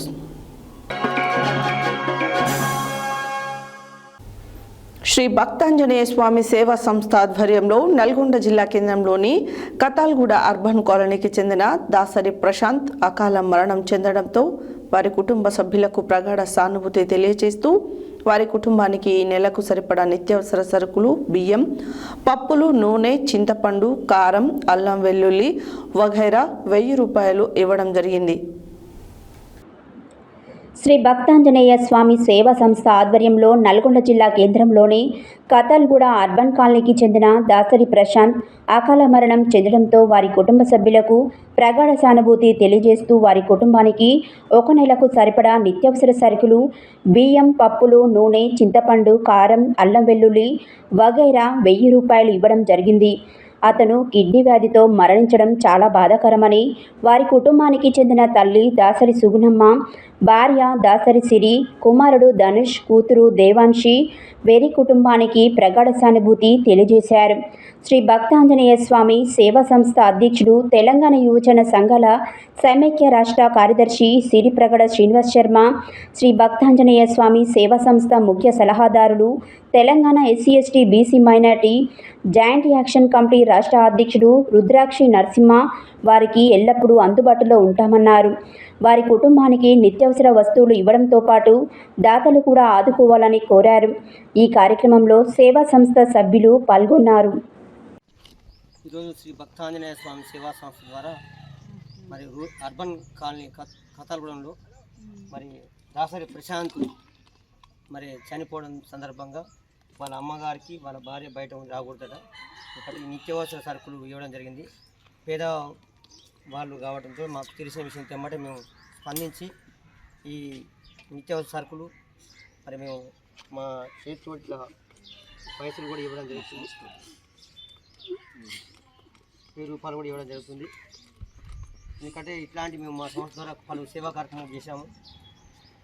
Sri Bhaktanjaneya Swamy Seva Samstha ఆధ్వర్యంలో నల్గొండ జిల్లా కేంద్రంలోని కతాల్గూడ అర్బన్ కాలనీకి చెందిన దాసరి ప్రశాంత్ అకాల మరణం చెందడంతో వారి కుటుంబ సభ్యులకు ప్రగాఢ సానుభూతి తెలియజేస్తూ వారి కుటుంబానికి ఈ నెలకు సరిపడా నిత్యావసర సరుకులు, బియ్యం, పప్పులు, నూనె, చింతపండు, కారం, అల్లం వెల్లుల్లి వగైరా 1000 రూపాయలు ఇవ్వడం జరిగింది. శ్రీ భక్తాంజనేయ స్వామి సేవా సంస్థ ఆధ్వర్యంలో నల్గొండ జిల్లా కేంద్రంలోని కతాల్గూడ అర్బన్ కాలనీకి చెందిన దాసరి ప్రశాంత్ అకాల మరణం చెందడంతో వారి కుటుంబ సభ్యులకు ప్రగాఢ సానుభూతి తెలియజేస్తూ వారి కుటుంబానికి 1 నెలకు సరిపడా నిత్యావసర సరుకులు, బియ్యం, పప్పులు, నూనె, చింతపండు, కారం, అల్లం వెల్లుల్లి వగైరా 1000 రూపాయలు ఇవ్వడం జరిగింది. అతను కిడ్నీ వ్యాధితో మరణించడం చాలా బాధాకరమని వారి కుటుంబానికి చెందిన తల్లి దాసరి సుగుణమ్మ, భార్య దాసరి సిరి, కుమారుడు ధనుష్, కూతురు దేవాంశి వీరి కుటుంబానికి ప్రగాఢ సానుభూతి తెలియజేశారు. శ్రీ భక్తాంజనేయ స్వామి సేవా సంస్థ అధ్యక్షుడు, తెలంగాణ యువజన సంఘాల సమైక్య రాష్ట్ర కార్యదర్శి సిరి ప్రగడ శ్రీనివాస్ శర్మ, శ్రీ భక్తాంజనేయ స్వామి సేవా సంస్థ ముఖ్య సలహాదారులు, Telangana SC ST BC minority joint action committee రాష్ట్ర అధ్యక్షుడు రుద్రాక్షి నరసింహ వారికి ఎల్లప్పుడూ అందుబాటులో ఉంటామన్నారు. వారి కుటుంబానికి నిత్యావసర వస్తువులు ఇవ్వడంతో పాటు దాతలు కూడా ఆదుకోవాలని కోరారు. ఈ కార్యక్రమంలో సేవా సంస్థ సభ్యులు పాల్గొన్నారు. ఈరోజు శ్రీ భక్తాంజనేయ స్వామి సేవా సంస్థ ద్వారా మరి అర్బన్ కాలనీ కతాల్గూడెంలో మరి దాసరి ప్రశాంత్ మరి చనిపోవడం సందర్భంగా వాళ్ళ అమ్మగారికి వాళ్ళ భార్య బయట రాకూడదట ఇక్కడ నిత్యావసర సరుకులు ఇవ్వడం జరిగింది. పేద వాళ్ళు కావడంతో మాకు తెలిసిన విషయం తెమ్మటే మేము స్పందించి ఈ నిత్యావసర సరుకులు మరి మేము మా చేతితో ఇట్లా పైసలు కూడా ఇవ్వడం జరుగుతుంది. 1000 రూపాయలు కూడా ఇవ్వడం జరుగుతుంది. ఎందుకంటే ఇట్లాంటి మేము మా సంస్థ ద్వారా పలు సేవా కార్యక్రమాలు చేశాము.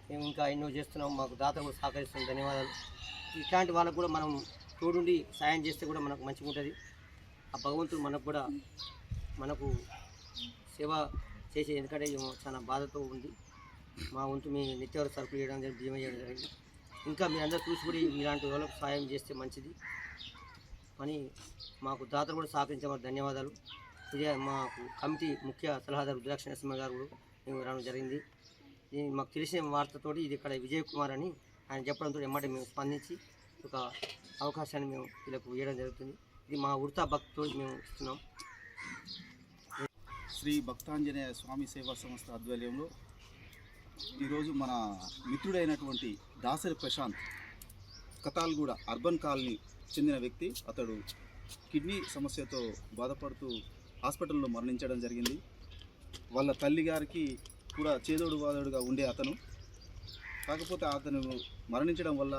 మేము ఇంకా ఎన్నో చేస్తున్నాము. మాకు దాతలు కూడా సహకరిస్తున్నాం. ధన్యవాదాలు. ఇట్లాంటి వాళ్ళకు కూడా మనం తోడుండి సాయం చేస్తే కూడా మనకు మంచిగా ఉంటుంది. ఆ భగవంతుడు మనకు సేవ చేసే, ఎందుకంటే చాలా బాధతో ఉంది. మా వంతు మీ నిత్యావసర సరుకులు చేయడం జరిగింది, బియ్యం చేయడం జరిగింది. ఇంకా మీరందరూ చూసి కూడా ఇలాంటి వాళ్ళకు సాయం చేస్తే మంచిది అని మాకు దాతలు కూడా సహకరించే ధన్యవాదాలు. ఇదే మాకు కమిటీ ముఖ్య సలహాదారు రుద్రాక్ష నరసింహ గారు కూడా మేము రావడం జరిగింది. ఇది మాకు తెలిసిన వార్తతోటి ఇది ఇక్కడ విజయ్ కుమార్ అని ఆయన చెప్పడంతో ఎమ్మటే మేము స్పందించి ఒక అవకాశాన్ని మేము వీళ్ళకు ఇవ్వడం జరుగుతుంది. ఇది మా ఉడతా భక్తితో మేము ఇస్తున్నాం. శ్రీ భక్తాంజనేయ స్వామి సేవా సంస్థ ఆధ్వర్యంలో ఈరోజు మన మిత్రుడైనటువంటి దాసరి ప్రశాంత్ కతాల్గూడ అర్బన్ కాలనీ చెందిన వ్యక్తి, అతడు కిడ్నీ సమస్యతో బాధపడుతూ హాస్పిటల్లో మరణించడం జరిగింది. వాళ్ళ తల్లి గారికి కూడా చేదోడు వాదోడుగా ఉండే అతను, కాకపోతే అతను మరణించడం వల్ల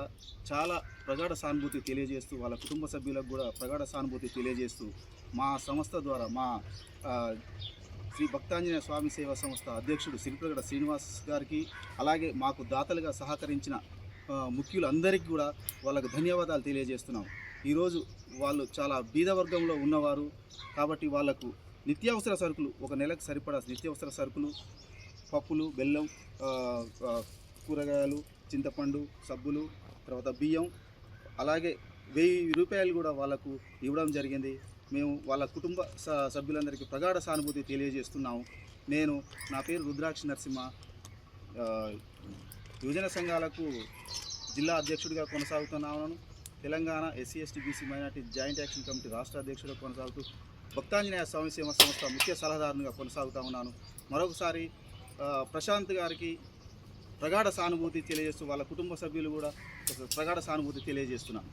చాలా ప్రగాఢ సానుభూతి తెలియజేస్తూ వాళ్ళ కుటుంబ సభ్యులకు కూడా ప్రగాఢ సానుభూతి తెలియజేస్తూ మా సంస్థ ద్వారా మా శ్రీ భక్తాంజనేయ స్వామి సేవా సంస్థ అధ్యక్షుడు సిరిప్రగడ శ్రీనివాస్ గారికి, అలాగే మాకు దాతలుగా సహకరించిన ముఖ్యులు అందరికీ కూడా వాళ్ళకు ధన్యవాదాలు తెలియజేస్తున్నాం. ఈరోజు వాళ్ళు చాలా బీద వర్గంలో ఉన్నవారు కాబట్టి వాళ్ళకు నిత్యావసర సరుకులు, ఒక నెలకు సరిపడా నిత్యావసర సరుకులు, పప్పులు, బెల్లం, కూరగాయలు, చింతపండు, సబ్బులు, తర్వాత బియ్యం, అలాగే 1000 రూపాయలు కూడా వాళ్ళకు ఇవ్వడం జరిగింది. మేము వాళ్ళ కుటుంబ సభ్యులందరికీ ప్రగాఢ సానుభూతి తెలియజేస్తున్నాము. నా పేరు రుద్రాక్ష నరసింహ, యువజన సంఘాలకు జిల్లా అధ్యక్షుడిగా కొనసాగుతున్నాను. Telangana SC ST BC minority joint action committee రాష్ట్ర అధ్యక్షుడిగా కొనసాగుతూ భక్తాంజనేయ స్వామి సేవా సంస్థ ముఖ్య సలహాదారునిగా కొనసాగుతూ ఉన్నాను. మరొకసారి ప్రశాంత్ గారికి ప్రగాఢ సానుభూతి తెలియజేస్తూ వాళ్ళ కుటుంబ సభ్యులు కూడా ప్రగాఢ సానుభూతి తెలియజేస్తున్నాను.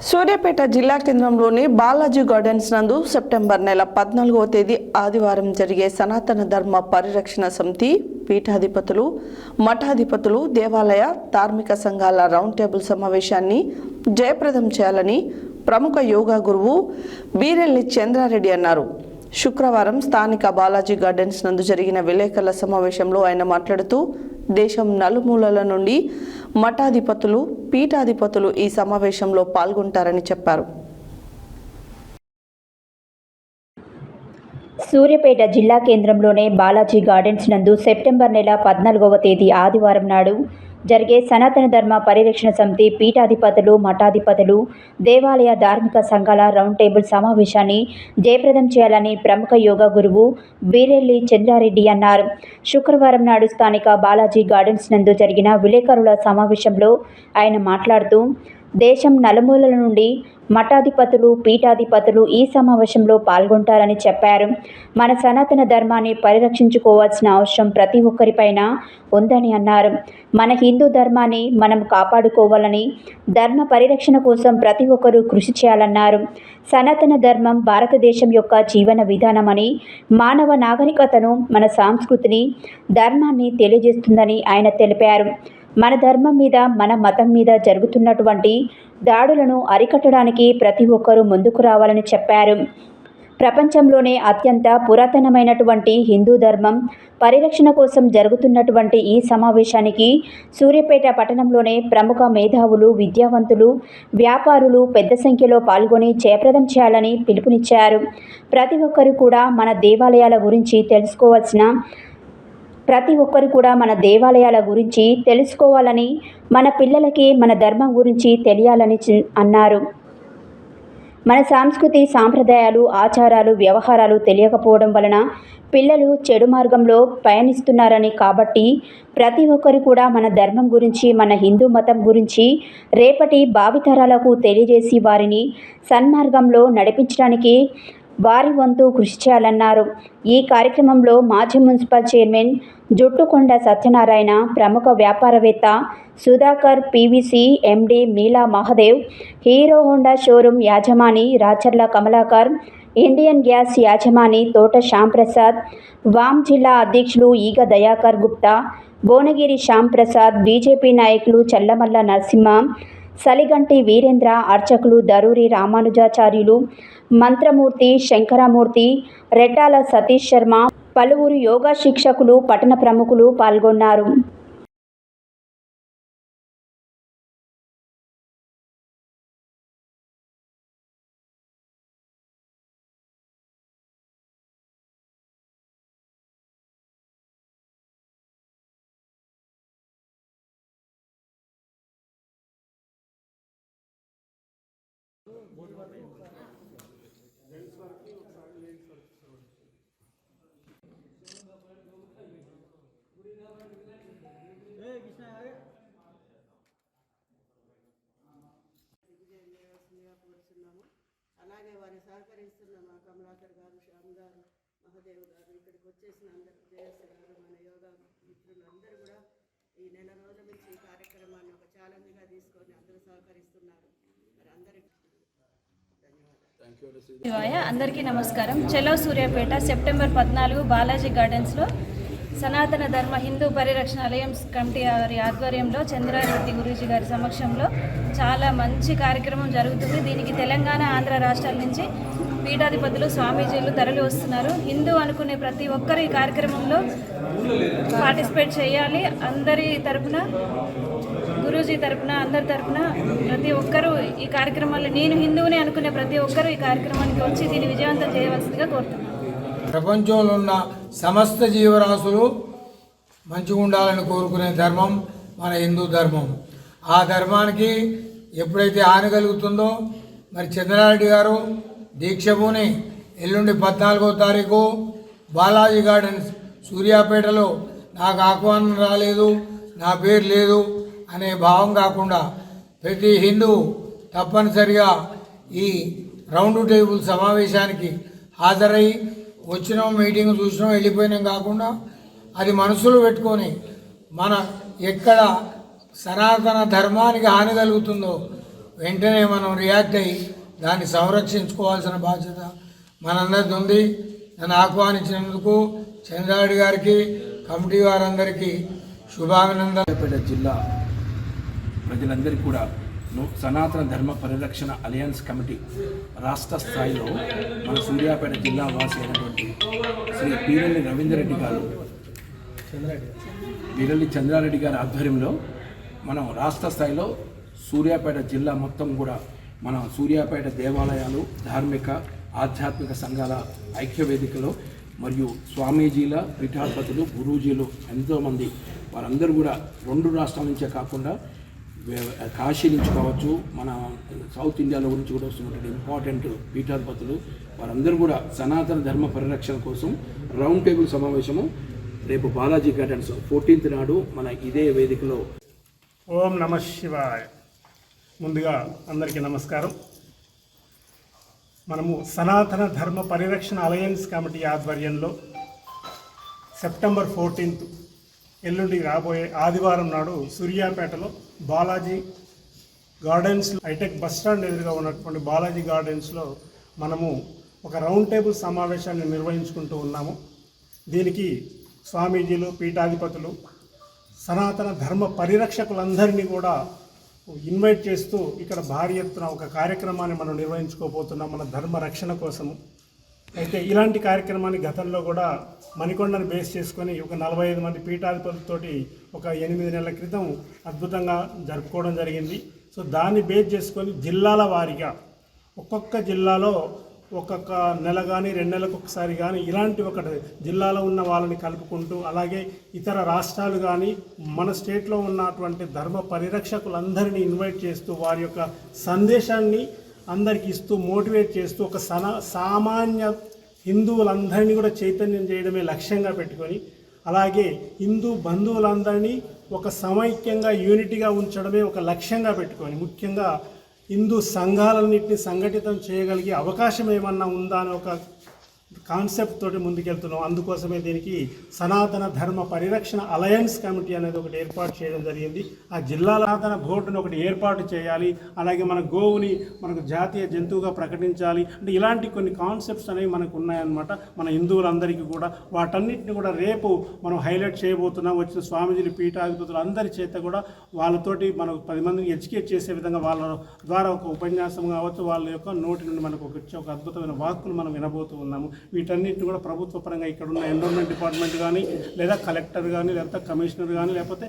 సూర్యాపేట జిల్లా కేంద్రంలోని బాలాజీ గార్డెన్స్ నందు సెప్టెంబర్ నెల 14వ తేదీ ఆదివారం జరిగే సనాతన ధర్మ పరిరక్షణ సమితి పీఠాధిపతులు, మఠాధిపతులు, దేవాలయ ధార్మిక సంఘాల రౌండ్ టేబుల్ సమావేశాన్ని జయప్రదం చేయాలని ప్రముఖ యోగా గురువు బీరెల్లి చంద్రారెడ్డి అన్నారు. శుక్రవారం స్థానిక బాలాజీ గార్డెన్స్ నందు జరిగిన విలేకరుల సమావేశంలో ఆయన మాట్లాడుతూ దేశం నలుమూలల నుండి మఠాధిపతులు, పీఠాధిపతులు ఈ సమావేశంలో పాల్గొంటారని చెప్పారు. సూర్యాపేట జిల్లా కేంద్రంలోనే బాలాజీ గార్డెన్స్ నందు సెప్టెంబర్ నెల 14వ తేదీ ఆదివారం నాడు జరిగే సనాతన ధర్మ పరిరక్షణ సమితి పీఠాధిపతులు, మఠాధిపతులు, దేవాలయ ధార్మిక సంఘాల రౌండ్ టేబుల్ సమావేశాన్ని జయప్రదం చేయాలని ప్రముఖ యోగా గురువు బీరెల్లి చంద్రారెడ్డి అన్నారు. శుక్రవారం నాడు స్థానిక బాలాజీ గార్డెన్స్ నందు జరిగిన విలేకరుల సమావేశంలో ఆయన మాట్లాడుతూ దేశం నలుమూలల నుండి మఠాధిపతులు, పీఠాధిపతులు ఈ సమావేశంలో పాల్గొంటారని చెప్పారు. మన సనాతన ధర్మాన్ని పరిరక్షించుకోవాల్సిన అవసరం ప్రతి ఒక్కరిపైన ఉందని అన్నారు. మన హిందూ ధర్మాన్ని మనం కాపాడుకోవాలని, ధర్మ పరిరక్షణ కోసం ప్రతి ఒక్కరూ కృషి చేయాలన్నారు. సనాతన ధర్మం భారతదేశం యొక్క జీవన విధానమని, మానవ నాగరికతను, మన సంస్కృతిని, ధర్మాన్ని తెలియజేస్తుందని ఆయన తెలిపారు. మన ధర్మం మీద, మన మతం మీద జరుగుతున్నటువంటి దాడులను అరికట్టడానికి ప్రతి ఒక్కరూ ముందుకు రావాలని చెప్పారు. ప్రపంచంలోనే అత్యంత పురాతనమైనటువంటి హిందూ ధర్మం పరిరక్షణ కోసం జరుగుతున్నటువంటి ఈ సమావేశానికి సూర్యాపేట పట్టణంలోనే ప్రముఖ మేధావులు, విద్యావంతులు, వ్యాపారులు పెద్ద సంఖ్యలో పాల్గొని జయప్రదం చేయాలని పిలుపునిచ్చారు. ప్రతి ఒక్కరు కూడా మన దేవాలయాల గురించి తెలుసుకోవాలని, మన పిల్లలకి మన ధర్మం గురించి తెలియాలని అన్నారు. మన సంస్కృతి, సాంప్రదాయాలు, ఆచారాలు, వ్యవహారాలు తెలియకపోవడం వలన పిల్లలు చెడు మార్గంలో పయనిస్తున్నారని, కాబట్టి ప్రతి ఒక్కరు కూడా మన ధర్మం గురించి, మన హిందూ మతం గురించి రేపటి భావితరాలకు తెలియజేసి వారిని సన్మార్గంలో నడిపించడానికి వారి వంతు కృషి చేయాలన్నారు. ఈ కార్యక్రమంలో మాజీ మున్సిపల్ చైర్మన్ జుట్టుకొండ సత్యనారాయణ, ప్రముఖ వ్యాపారవేత్త Sudhakar, PVC MD Meela Mahadev, Hero Honda showroom యాజమాని రాచర్ల కమలాకర్, ఇండియన్ గ్యాస్ యాజమాని తోట శ్యాంప్రసాద్, వామ్ జిల్లా అధ్యక్షులు ఈగ దయాకర్ గుప్తా, భువనగిరి శ్యాంప్రసాద్, బీజేపీ నాయకులు చల్లమల్ల నరసింహ, సలిగంటి వీరేంద్ర, అర్చకులు దరూరి రామానుజాచార్యులు, మంత్రమూర్తి, శంకరమూర్తి, రెట్టాల సతీష్ శర్మ, పలువురు యోగా శిక్షకులు, పట్టణ ప్రముఖులు పాల్గొన్నారు. అలాగే వారిని సహకరిస్తున్న మా కమలాకర్ గారు, శ్యామ్ గారు, మహాదేవ్ గారు, ఇక్కడికి వచ్చేసిన అందరూ, జయస్ గారు, మన యోగా మిత్రులు అందరూ కూడా ఈ నెల రోజుల నుంచి ఈ కార్యక్రమాన్ని ఒక ఛాలెంజ్గా తీసుకొని అందరూ సహకరిస్తున్నారు. మరి అందరికీ ధన్యవాదాలు. అందరికీ నమస్కారం. చలో సూర్యాపేట సెప్టెంబర్ 14 బాలాజీ గార్డెన్స్లో సనాతన ధర్మ హిందూ పరిరక్షణ అలయన్స్ కమిటీ వారి ఆధ్వర్యంలో చంద్రారెడ్డి గురూజీ గారి సమక్షంలో చాలా మంచి కార్యక్రమం జరుగుతుంది. దీనికి తెలంగాణ, ఆంధ్ర రాష్ట్రాల నుంచి పీఠాధిపతులు, స్వామీజీలు తరలి వస్తున్నారు. హిందూ అనుకునే ప్రతి ఒక్కరు ఈ కార్యక్రమంలో పార్టిసిపేట్ చేయాలి. అందరి తరపున, గురూజీ తరపున, అందరి తరపున ప్రతి ఒక్కరూ ఈ కార్యక్రమాలు, నేను హిందువుని అనుకునే ప్రతి ఒక్కరూ ఈ కార్యక్రమానికి వచ్చి దీన్ని విజయవంతం చేయవలసిందిగా కోరుతున్నాను. ప్రపంచంలో ఉన్న సమస్త జీవరాశులు మంచిగా ఉండాలని కోరుకునే ధర్మం మన హిందూ ధర్మం. ఆ ధర్మానికి ఎప్పుడైతే హాని కలుగుతుందో మరి చంద్రారెడ్డి గారు దీక్షభూని ఎల్లుండి 14వ తారీఖు బాలాజీ గార్డెన్స్ సూర్యాపేటలో నాకు ఆహ్వానం రాలేదు, నా పేరు లేదు అనే భావం కాకుండా ప్రతి హిందువు తప్పనిసరిగా ఈ రౌండ్ టేబుల్ సమావేశానికి హాజరై వచ్చినాం, మీటింగ్ చూసినాం, వెళ్ళిపోయినాం కాకుండా అది మనసులో పెట్టుకొని మన ఎక్కడ సనాతన ధర్మానికి హాని కలుగుతుందో వెంటనే మనం రియాక్ట్ అయ్యి దాన్ని సంరక్షించుకోవాల్సిన బాధ్యత మనందరిది ఉంది. నన్ను ఆహ్వానించినందుకు చంద్రారెడ్డి గారికి, కమిటీ వారందరికీ శుభాభినందనలు. జిల్లా ప్రజలందరికీ కూడా సనాతన ధర్మ పరిరక్షణ అలయన్స్ కమిటీ రాష్ట్ర స్థాయిలో మన సూర్యాపేట జిల్లా వాసి అయినటువంటి శ్రీ పీరల్లి రవీంద్రరెడ్డి గారు, పీరల్లి చంద్రారెడ్డి గారి ఆధ్వర్యంలో మనం రాష్ట్ర స్థాయిలో సూర్యాపేట జిల్లా మొత్తం కూడా మన సూర్యాపేట దేవాలయాలు, ధార్మిక ఆధ్యాత్మిక సంఘాల ఐక్యవేదికలో మరియు స్వామీజీల పీఠాధిపతులు, గురూజీలు ఎంతోమంది వారందరూ కూడా 2 రాష్ట్రాల నుంచే కాకుండా కాశీ నుంచి కావచ్చు, మన సౌత్ ఇండియాలో గురించి కూడా వస్తున్నటువంటి ఇంపార్టెంట్ పీఠాధిపతులు వారందరూ కూడా సనాతన ధర్మ పరిరక్షణ కోసం రౌండ్ టేబుల్ సమావేశము రేపు బాలాజీ గార్డెన్స్ 14th నాడు మన ఇదే వేదికలో. ఓం నమః శివాయ. ముందుగా అందరికీ నమస్కారం. మనము సనాతన ధర్మ పరిరక్షణ అలయన్స్ కమిటీ ఆధ్వర్యంలో సెప్టెంబర్ 14th ఎల్లుండి రాబోయే ఆదివారం నాడు సూర్యాపేటలో బాలాజీ గార్డెన్స్, హైటెక్ బస్టాండ్ ఎదురుగా ఉన్నటువంటి బాలాజీ గార్డెన్స్లో మనము ఒక రౌండ్ టేబుల్ సమావేశాన్ని నిర్వహించుకుంటూ ఉన్నాము. దీనికి స్వామీజీలు, పీఠాధిపతులు, సనాతన ధర్మ పరిరక్షకులందరినీ కూడా ఇన్వైట్ చేస్తూ ఇక్కడ భారీ ఎత్తున ఒక కార్యక్రమాన్ని మనం నిర్వహించుకోబోతున్నాం మన ధర్మ రక్షణ కోసము. అయితే ఇలాంటి కార్యక్రమాన్ని గతంలో కూడా మణికొండను బేస్ చేసుకొని ఒక 45 మంది పీఠాధిపతులతోటి ఒక 8 నెలల క్రితం అద్భుతంగా జరుపుకోవడం జరిగింది. సో దాన్ని బేస్ చేసుకొని జిల్లాల వారీగా ఒక్కొక్క జిల్లాలో ఒక్కొక్క నెల కానీ 2 నెలలకు ఒకసారి కానీ ఇలాంటి ఒక జిల్లాలో ఉన్న వాళ్ళని కలుపుకుంటూ, అలాగే ఇతర రాష్ట్రాలు కానీ మన స్టేట్లో ఉన్నటువంటి ధర్మ పరిరక్షకులందరినీ ఇన్వైట్ చేస్తూ వారి యొక్క సందేశాన్ని అందరికీ ఇస్తూ మోటివేట్ చేస్తూ ఒక సామాన్య హిందువులందరినీ కూడా చైతన్యం చేయడమే లక్ష్యంగా పెట్టుకొని, అలాగే హిందూ బంధువులందరినీ ఒక సమైక్యంగా యూనిటీగా ఉంచడమే ఒక లక్ష్యంగా పెట్టుకొని, ముఖ్యంగా హిందూ సంఘాలన్నింటినీ సంఘటితం చేయగలిగే అవకాశం ఏమన్నా ఉందా అని ఒక కాన్సెప్ట్ తోటి ముందుకెళ్తున్నాం. అందుకోసమే దీనికి సనాతన ధర్మ పరిరక్షణ అలయన్స్ కమిటీ అనేది ఒకటి ఏర్పాటు చేయడం జరిగింది. ఆ జిల్లాల సనాతన బోర్డును ఒకటి ఏర్పాటు చేయాలి, అలాగే మన గోవుని మనకు జాతీయ జంతువుగా ప్రకటించాలి. అంటే ఇలాంటి కొన్ని కాన్సెప్ట్స్ అనేవి మనకు ఉన్నాయన్నమాట మన హిందువులందరికీ కూడా. వాటన్నిటిని కూడా రేపు మనం హైలైట్ చేయబోతున్నాం. వచ్చిన స్వామీజీలు, పీఠాధిపతులు అందరి చేత కూడా వాళ్ళతోటి మనకు 10 మందిని ఎడ్యుకేట్ చేసే విధంగా వాళ్ళ ద్వారా ఒక ఉపన్యాసం కావచ్చు, వాళ్ళ యొక్క నోటి నుండి మనకు ఒక అద్భుతమైన వాక్కులు మనం వినబోతూ ఉన్నాము. వీటన్నిటిని కూడా ప్రభుత్వ పరంగా ఇక్కడ ఉన్న ఎన్విరాన్మెంట్ డిపార్ట్మెంట్ కానీ, లేదా కలెక్టర్ కానీ, లేకపోతే కమిషనర్ కానీ, లేకపోతే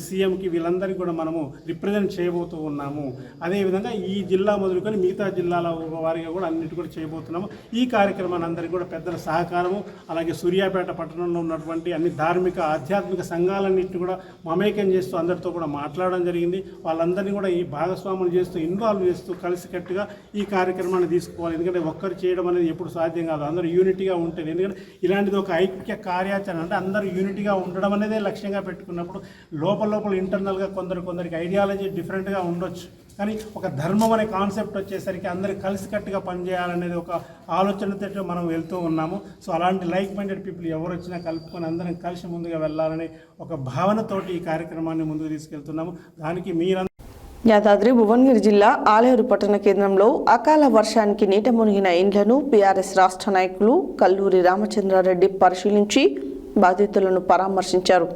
సీఎంకి వీళ్ళందరికీ కూడా మనము రిప్రజెంట్ చేయబోతూ ఉన్నాము. అదేవిధంగా ఈ జిల్లా మొదలుకొని మిగతా జిల్లాల వారిగా కూడా అన్నిటి కూడా చేయబోతున్నాము. ఈ కార్యక్రమాన్ని అందరికీ కూడా పెద్దల సహకారము, అలాగే సూర్యాపేట పట్టణంలో ఉన్నటువంటి అన్ని ధార్మిక ఆధ్యాత్మిక సంఘాలన్నింటినీ కూడా మమేకం చేస్తూ అందరితో కూడా మాట్లాడడం జరిగింది. వాళ్ళందరినీ కూడా ఈ భాగస్వాములు చేస్తూ, ఇన్వాల్వ్ చేస్తూ కలిసికట్టుగా ఈ కార్యక్రమాన్ని తీసుకోవాలి. ఎందుకంటే ఒక్కరు చేయడం అనేది ఎప్పుడు సాధ్యం కాదు, అందరూ యూనిటీగా ఉంటుంది. ఎందుకంటే ఇలాంటిది ఒక ఐక్య కార్యాచరణ, అంటే అందరూ యూనిటీగా ఉండడం అనేదే లక్ష్యంగా పెట్టుకున్నప్పుడు లోపల ఇంటర్నల్గా కొందరికి ఐడియాలజీ డిఫరెంట్గా ఉండొచ్చు, కానీ ఒక ధర్మం అనే కాన్సెప్ట్ వచ్చేసరికి అందరూ కలిసికట్టుగా పనిచేయాలనేది ఒక ఆలోచనతో మనం వెళ్తూ ఉన్నాము. సో అలాంటి లైక్ మైండెడ్ పీపుల్ ఎవరు వచ్చినా కలుపుకొని అందరం కలిసి ముందుగా వెళ్ళాలనే ఒక భావనతోటి ఈ కార్యక్రమాన్ని ముందుకు తీసుకెళ్తున్నాము. దానికి మీరందరూ యాదాద్రి భువనగిరి జిల్లా ఆలేరు పట్టణ కేంద్రంలో అకాల వర్షానికి నీట మునిగిన ఇండ్లను బీఆర్ఎస్ రాష్ట్ర నాయకులు కల్లూరి రామచంద్రారెడ్డి పరిశీలించి బాధితులను పరామర్శించారు.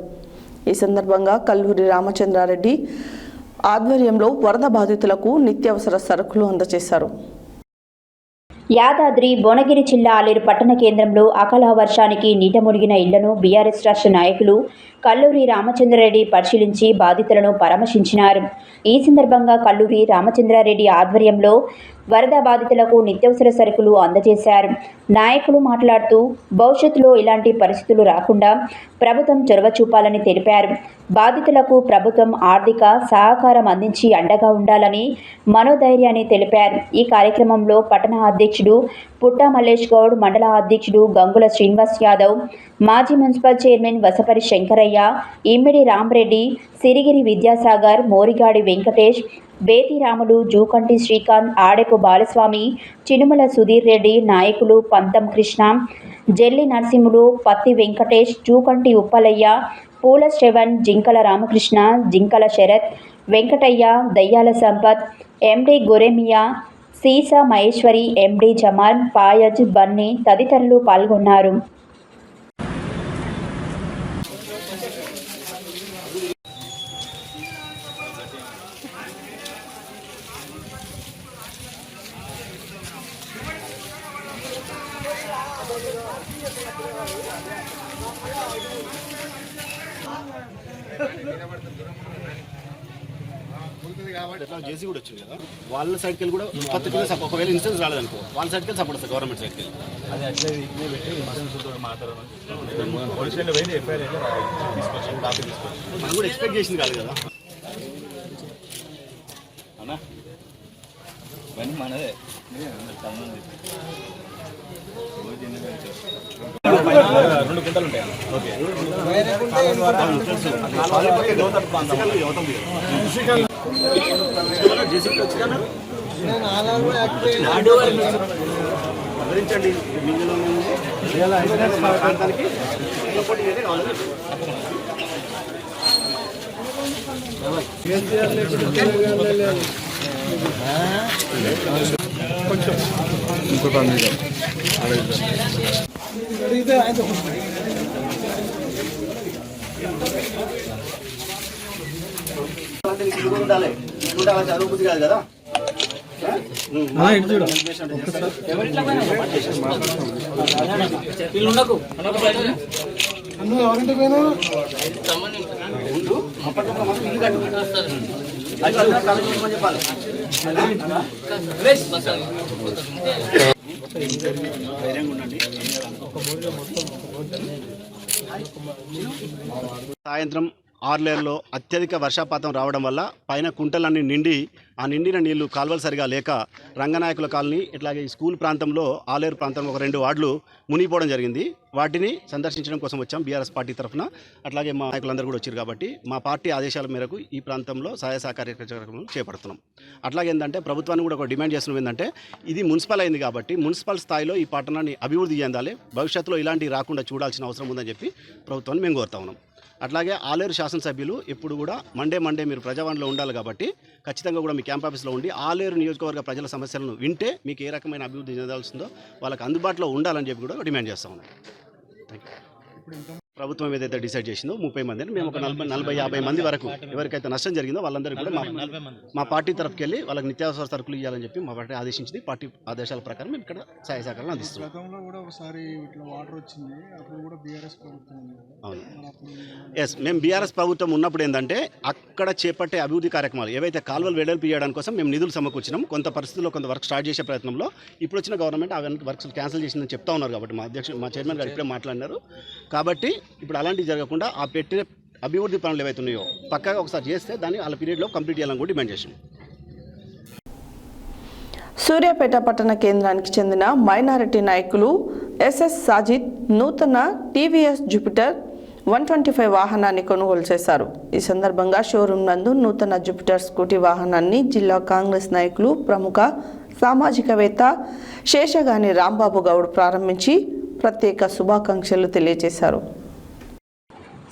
ఈ సందర్భంగా కల్లూరి రామచంద్రారెడ్డి ఆధ్వర్యంలో వరద బాధితులకు నిత్యావసర సరుకులు అందజేశారు. యాదాద్రి భువనగిరి జిల్లా ఆలేరు పట్టణ కేంద్రంలో అకాల వర్షానికి నీట మునిగిన ఇళ్లను బీఆర్ఎస్ రాష్ట్ర నాయకులు కల్లూరి రామచంద్రారెడ్డి పరిశీలించి బాధితులను పరామర్శించినారు. ఈ సందర్భంగా కల్లూరి రామచంద్రారెడ్డి ఆధ్వర్యంలో వరద బాధితులకు నిత్యావసర సరుకులు అందజేశారు. నాయకులు మాట్లాడుతూ భవిష్యత్తులో ఇలాంటి పరిస్థితులు రాకుండా ప్రభుత్వం చొరవ చూపాలని తెలిపారు. బాధితులకు ప్రభుత్వం ఆర్థిక సహకారం అందించి అండగా ఉండాలని మనోధైర్యాన్ని తెలిపారు. ఈ కార్యక్రమంలో పట్టణ అధ్యక్షుడు పుట్టా మల్లేష్ గౌడ్, మండల అధ్యక్షుడు గంగుల శ్రీనివాస్ యాదవ్, మాజీ మున్సిపల్ చైర్మన్ వసపరి శంకరయ్య, ఇమ్మిడి రామరెడ్డి, సిరిగిరి విద్యాసాగర్, మోరిగాడి వెంకటేష్, బేతి రాములు, జూకంటి శ్రీకాంత్, ఆడెపు బాలస్వామి, చినుమల సుధీర్ రెడ్డి, నాయకులు పంతం కృష్ణ, జెల్లి నరసింహులు, పత్తి వెంకటేష్, జూకంటి ఉప్పలయ్య, పూల శ్రవణ్, జింకల రామకృష్ణ, జింకల శరత్, వెంకటయ్య, దయ్యాల సంపత్, ఎండి గొరెమియా, సీసా మహేశ్వరి, ఎండి జమాల్, పాయజ్, బన్నీ తదితరులు పాల్గొన్నారు. ఎట్లా జేసీ కూడా వచ్చింది కదా, వాళ్ళ సైడ్కి వెళ్ళి కూడా ఒకవేళ ఇన్సూరెన్స్ రాలేదనుకో వాళ్ళ సైడ్కి వెళ్ళి సపోర్ట్ వస్తుంది గవర్నమెంట్ సైడ్కి వెళ్ళి. అది అట్లే పెట్టి మనం కూడా ఎక్స్పెక్ట్ చేసింది కాదు కదా అన్నా, ఇవన్నీ మనదే. రెండు గుంటలు ఉంటాయి. ఓకే, వివరించండి. ప్రాంతానికి సపోర్ట్ ఇదే కావాలి. కొంచెం ఉండాలి, ఉండాలి, చదువు బుద్ధి కాదు కదా. సాయంత్రం ఆర్లేరులో అత్యధిక వర్షపాతం రావడం వల్ల పైన కుంటలన్నీ నిండి ఆ నిండిన నీళ్లు కాలువలు సరిగా లేక రంగనాయకుల కాలనీ ఇట్లాగే ఈ స్కూల్ ప్రాంతంలో ఆలేరు ప్రాంతంలో ఒక 2 వార్డులు మునిగిపోవడం జరిగింది. వాటిని సందర్శించడం కోసం వచ్చాం బీఆర్ఎస్ పార్టీ తరఫున. అట్లాగే మా నాయకులందరూ కూడా వచ్చారు కాబట్టి మా పార్టీ ఆదేశాల మేరకు ఈ ప్రాంతంలో సహాయ సహకార కార్యక్రమాలు చేపడుతున్నాం. అట్లాగే ఏంటంటే ప్రభుత్వాన్ని కూడా ఒక డిమాండ్ చేస్తున్నాం ఏంటంటే ఇది మున్సిపల్ అయింది కాబట్టి మున్సిపల్ స్థాయిలో ఈ పట్టణాన్ని అభివృద్ధి చెందాలి, భవిష్యత్తులో ఇలాంటివి రాకుండా చూడాల్సిన అవసరం ఉందని చెప్పి ప్రభుత్వాన్ని మేము కోరుతా ఉన్నాం. అట్లాగే ఆలేరు శాసనసభ్యులు ఎప్పుడు కూడా మండే మీరు ప్రజావాణిలో ఉండాలి కాబట్టి ఖచ్చితంగా కూడా మీ క్యాంప్ ఆఫీస్లో ఉండి ఆలేరు నియోజకవర్గ ప్రజల సమస్యలను వింటే మీకు ఏ రకమైన అభివృద్ధి చెందాల్సిందో వాళ్ళకి అందుబాటులో ఉండాలని చెప్పి కూడా డిమాండ్ చేస్తా ఉన్నాం. Thank you. ప్రభుత్వం ఏదైతే డిసైడ్ చేసిందో 30 మందిని మేము ఒక 40-50 మంది వరకు ఎవరికైతే నష్టం జరిగిందో వాళ్ళందరికీ కూడా మా పార్టీ తరఫుకి వెళ్ళి వాళ్ళకి నిత్యావసర సరుకులు ఇవ్వాలని చెప్పి మా పార్టీ ఆదేశించింది. పార్టీ ఆదేశాల ప్రకారం మేము ఇక్కడ సహాయ సహకారాలు అందిస్తున్నాం. అవును, ఎస్, మేము బీఆర్ఎస్ ప్రభుత్వం ఉన్నప్పుడు ఏంటంటే అక్కడ చేపట్టే అభివృద్ధి కార్యక్రమాలు ఏవైతే కాలువలు వెడల్పు చేయడానికి కోసం మేము నిధులు సమకూర్చినాం. కొంత పరిస్థితుల్లో కొంత వర్క్ స్టార్ట్ చేసే ప్రయత్నంలో ఇప్పుడు వచ్చిన గవర్నమెంట్ అవన్నీ వర్క్స్ క్యాన్సిల్ చేసిందని చెప్తా ఉన్నారు కాబట్టి మా చైర్మన్ గారు ఇప్పుడే మాట్లాడినారు. కాబట్టి ఇప్పుడు అలాంటివి జరగకుండా ఆ పెట్టిన అభివృద్ధి పనులు ఏవైతే ఉన్నాయో పక్కాగా ఒకసారి చేస్తే దాన్ని వాళ్ళ పీరియడ్లో కంప్లీట్ చేయాలని కూడా డిమాండ్ చేసాం. సూర్యాపేట పట్టణ కేంద్రానికి చెందిన మైనారిటీ నాయకులు ఎస్ఎస్ సాజిద్ నూతన టీవీఎస్ జూపిటర్ 125 వాహనాన్ని కొనుగోలు చేశారు. ఈ సందర్భంగా షోరూం నందు నూతన జూపిటర్ స్కూటీ వాహనాన్ని జిల్లా కాంగ్రెస్ నాయకులు ప్రముఖ సామాజికవేత్త శేషగాని రాంబాబు గౌడ్ ప్రారంభించి ప్రత్యేక శుభాకాంక్షలు తెలియజేశారు.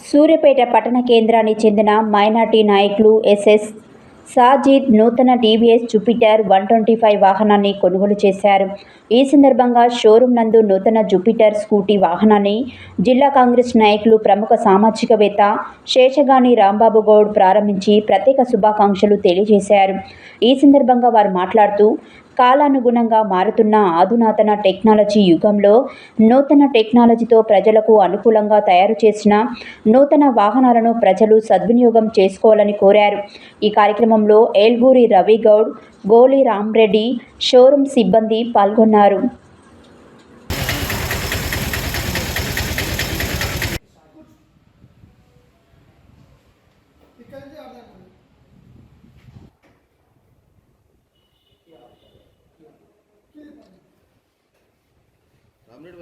సూర్యాపేట పట్టణ కేంద్రానికి చెందిన మైనార్టీ నాయకులు ఎస్ఎస్ సాజిద్ నూతన టీవీఎస్ జూపిటర్ 125 వాహనాన్ని కొనుగోలు చేశారు. ఈ సందర్భంగా షోరూం నందు నూతన జూపిటర్ స్కూటీ వాహనాన్ని జిల్లా కాంగ్రెస్ నాయకులు ప్రముఖ సామాజికవేత్త శేషగాని రాంబాబు గౌడ్ ప్రారంభించి ప్రత్యేక శుభాకాంక్షలు తెలియజేశారు. ఈ సందర్భంగా వారు మాట్లాడుతూ కాలానుగుణంగా మారుతున్న అధునాతన టెక్నాలజీ యుగంలో నూతన టెక్నాలజీతో ప్రజలకు అనుకూలంగా తయారు చేసిన నూతన వాహనాలను ప్రజలు సద్వినియోగం చేసుకోవాలని కోరారు. ఈ కార్యక్రమంలో ఏల్గూరి రవిగౌడ్, గోలి రామ్రెడ్డి, షోరూం సిబ్బంది పాల్గొన్నారు.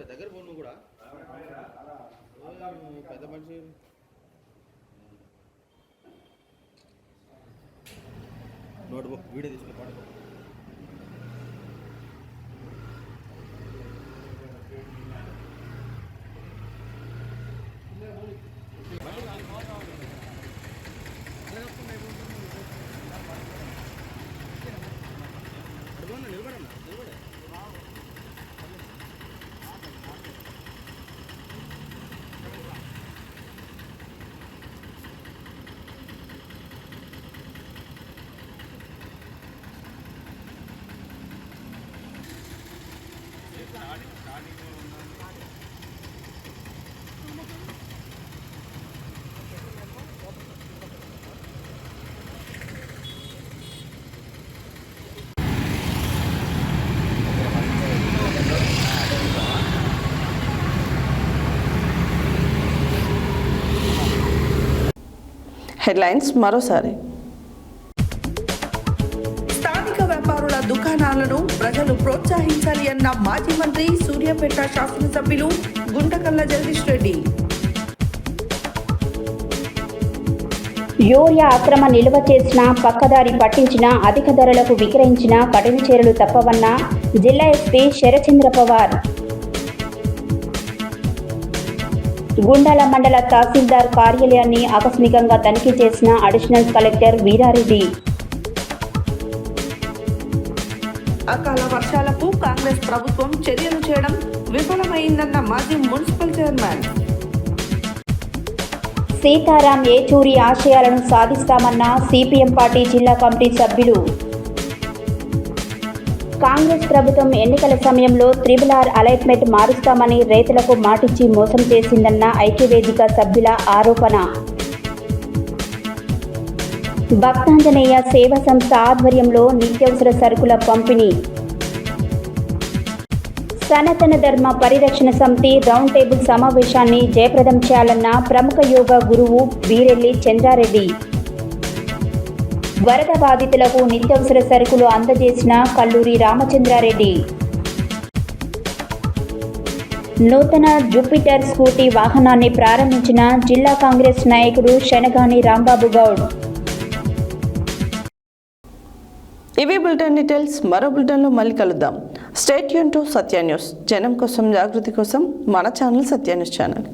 దగ్గర పోను కూడా పెద్ద మనిషి నోట్బుక్ వీడియో తీసుకుని పడుకో. హెడ్లైన్స్ మరోసారి. స్థానిక వ్యాపారుల దుకాణాలను ప్రజలు ప్రోత్సహించాలి అన్న మాజీ మంత్రి సూర్యాపేట శాసనసభ్యులు గుంటకల్ల జగదీష్ రెడ్డి. యూరియా అక్రమ నిల్వ చేసిన, పక్కదారి పట్టించిన, అధిక ధరలకు విక్రయించిన కఠిన చర్యలు తప్పవన్న జిల్లా ఎస్పీ శరచంద్ర పవార్. గుండాల మండల తహసీల్దార్ కార్యాలయాన్ని ఆకస్మికంగా తనిఖీ చేసిన అడిషనల్ కలెక్టర్ వీరారెడ్డి. అకాల వర్షాలకు కాంగ్రెస్ ప్రభుత్వం చర్యలు చేయడం విఫలమైందన్న మాజీ మున్సిపల్ చైర్మన్. సీతారాం ఏచూరి ఆశయాలను సాధిస్తామన్న సిపిఎం పార్టీ జిల్లా కమిటీ సభ్యులు. కాంగ్రెస్ ప్రభుత్వం ఎన్నికల సమయంలో RRR అలైట్మెంట్ మారుస్తామని రైతులకు మాటిచ్చి మోసం చేసిందన్న ఐక్యవేదిక సభ్యుల ఆరోపణ. భక్తాంజనేయ సేవా సంస్థ ఆధ్వర్యంలో నిత్యావసర సరుకుల పంపిణీ. సనాతన ధర్మ పరిరక్షణ సమితి రౌండ్ టేబుల్ సమావేశాన్ని జయప్రదం చేయాలన్న ప్రముఖ యోగా గురువు వీరెల్లి చంద్రారెడ్డి. వరద బాధితులకు నిత్యావసర సరుకులు అందజేసిన కల్లూరి రామచంద్రారెడ్డి. నూతన జూపిటర్ స్కూటీ వాహనాన్ని ప్రారంభించిన జిల్లా కాంగ్రెస్ నాయకుడు శనగాని రాంబాబు గౌడ్. ఇవి బులెటిన్ డీటెయిల్స్. మరో బులెటిన్లో మళ్ళీ కలుద్దాం. State Yoon to Satya news. జనం కోసం, జాగృతి కోసం మన ఛానల్ సత్య న్యూస్ ఛానల్.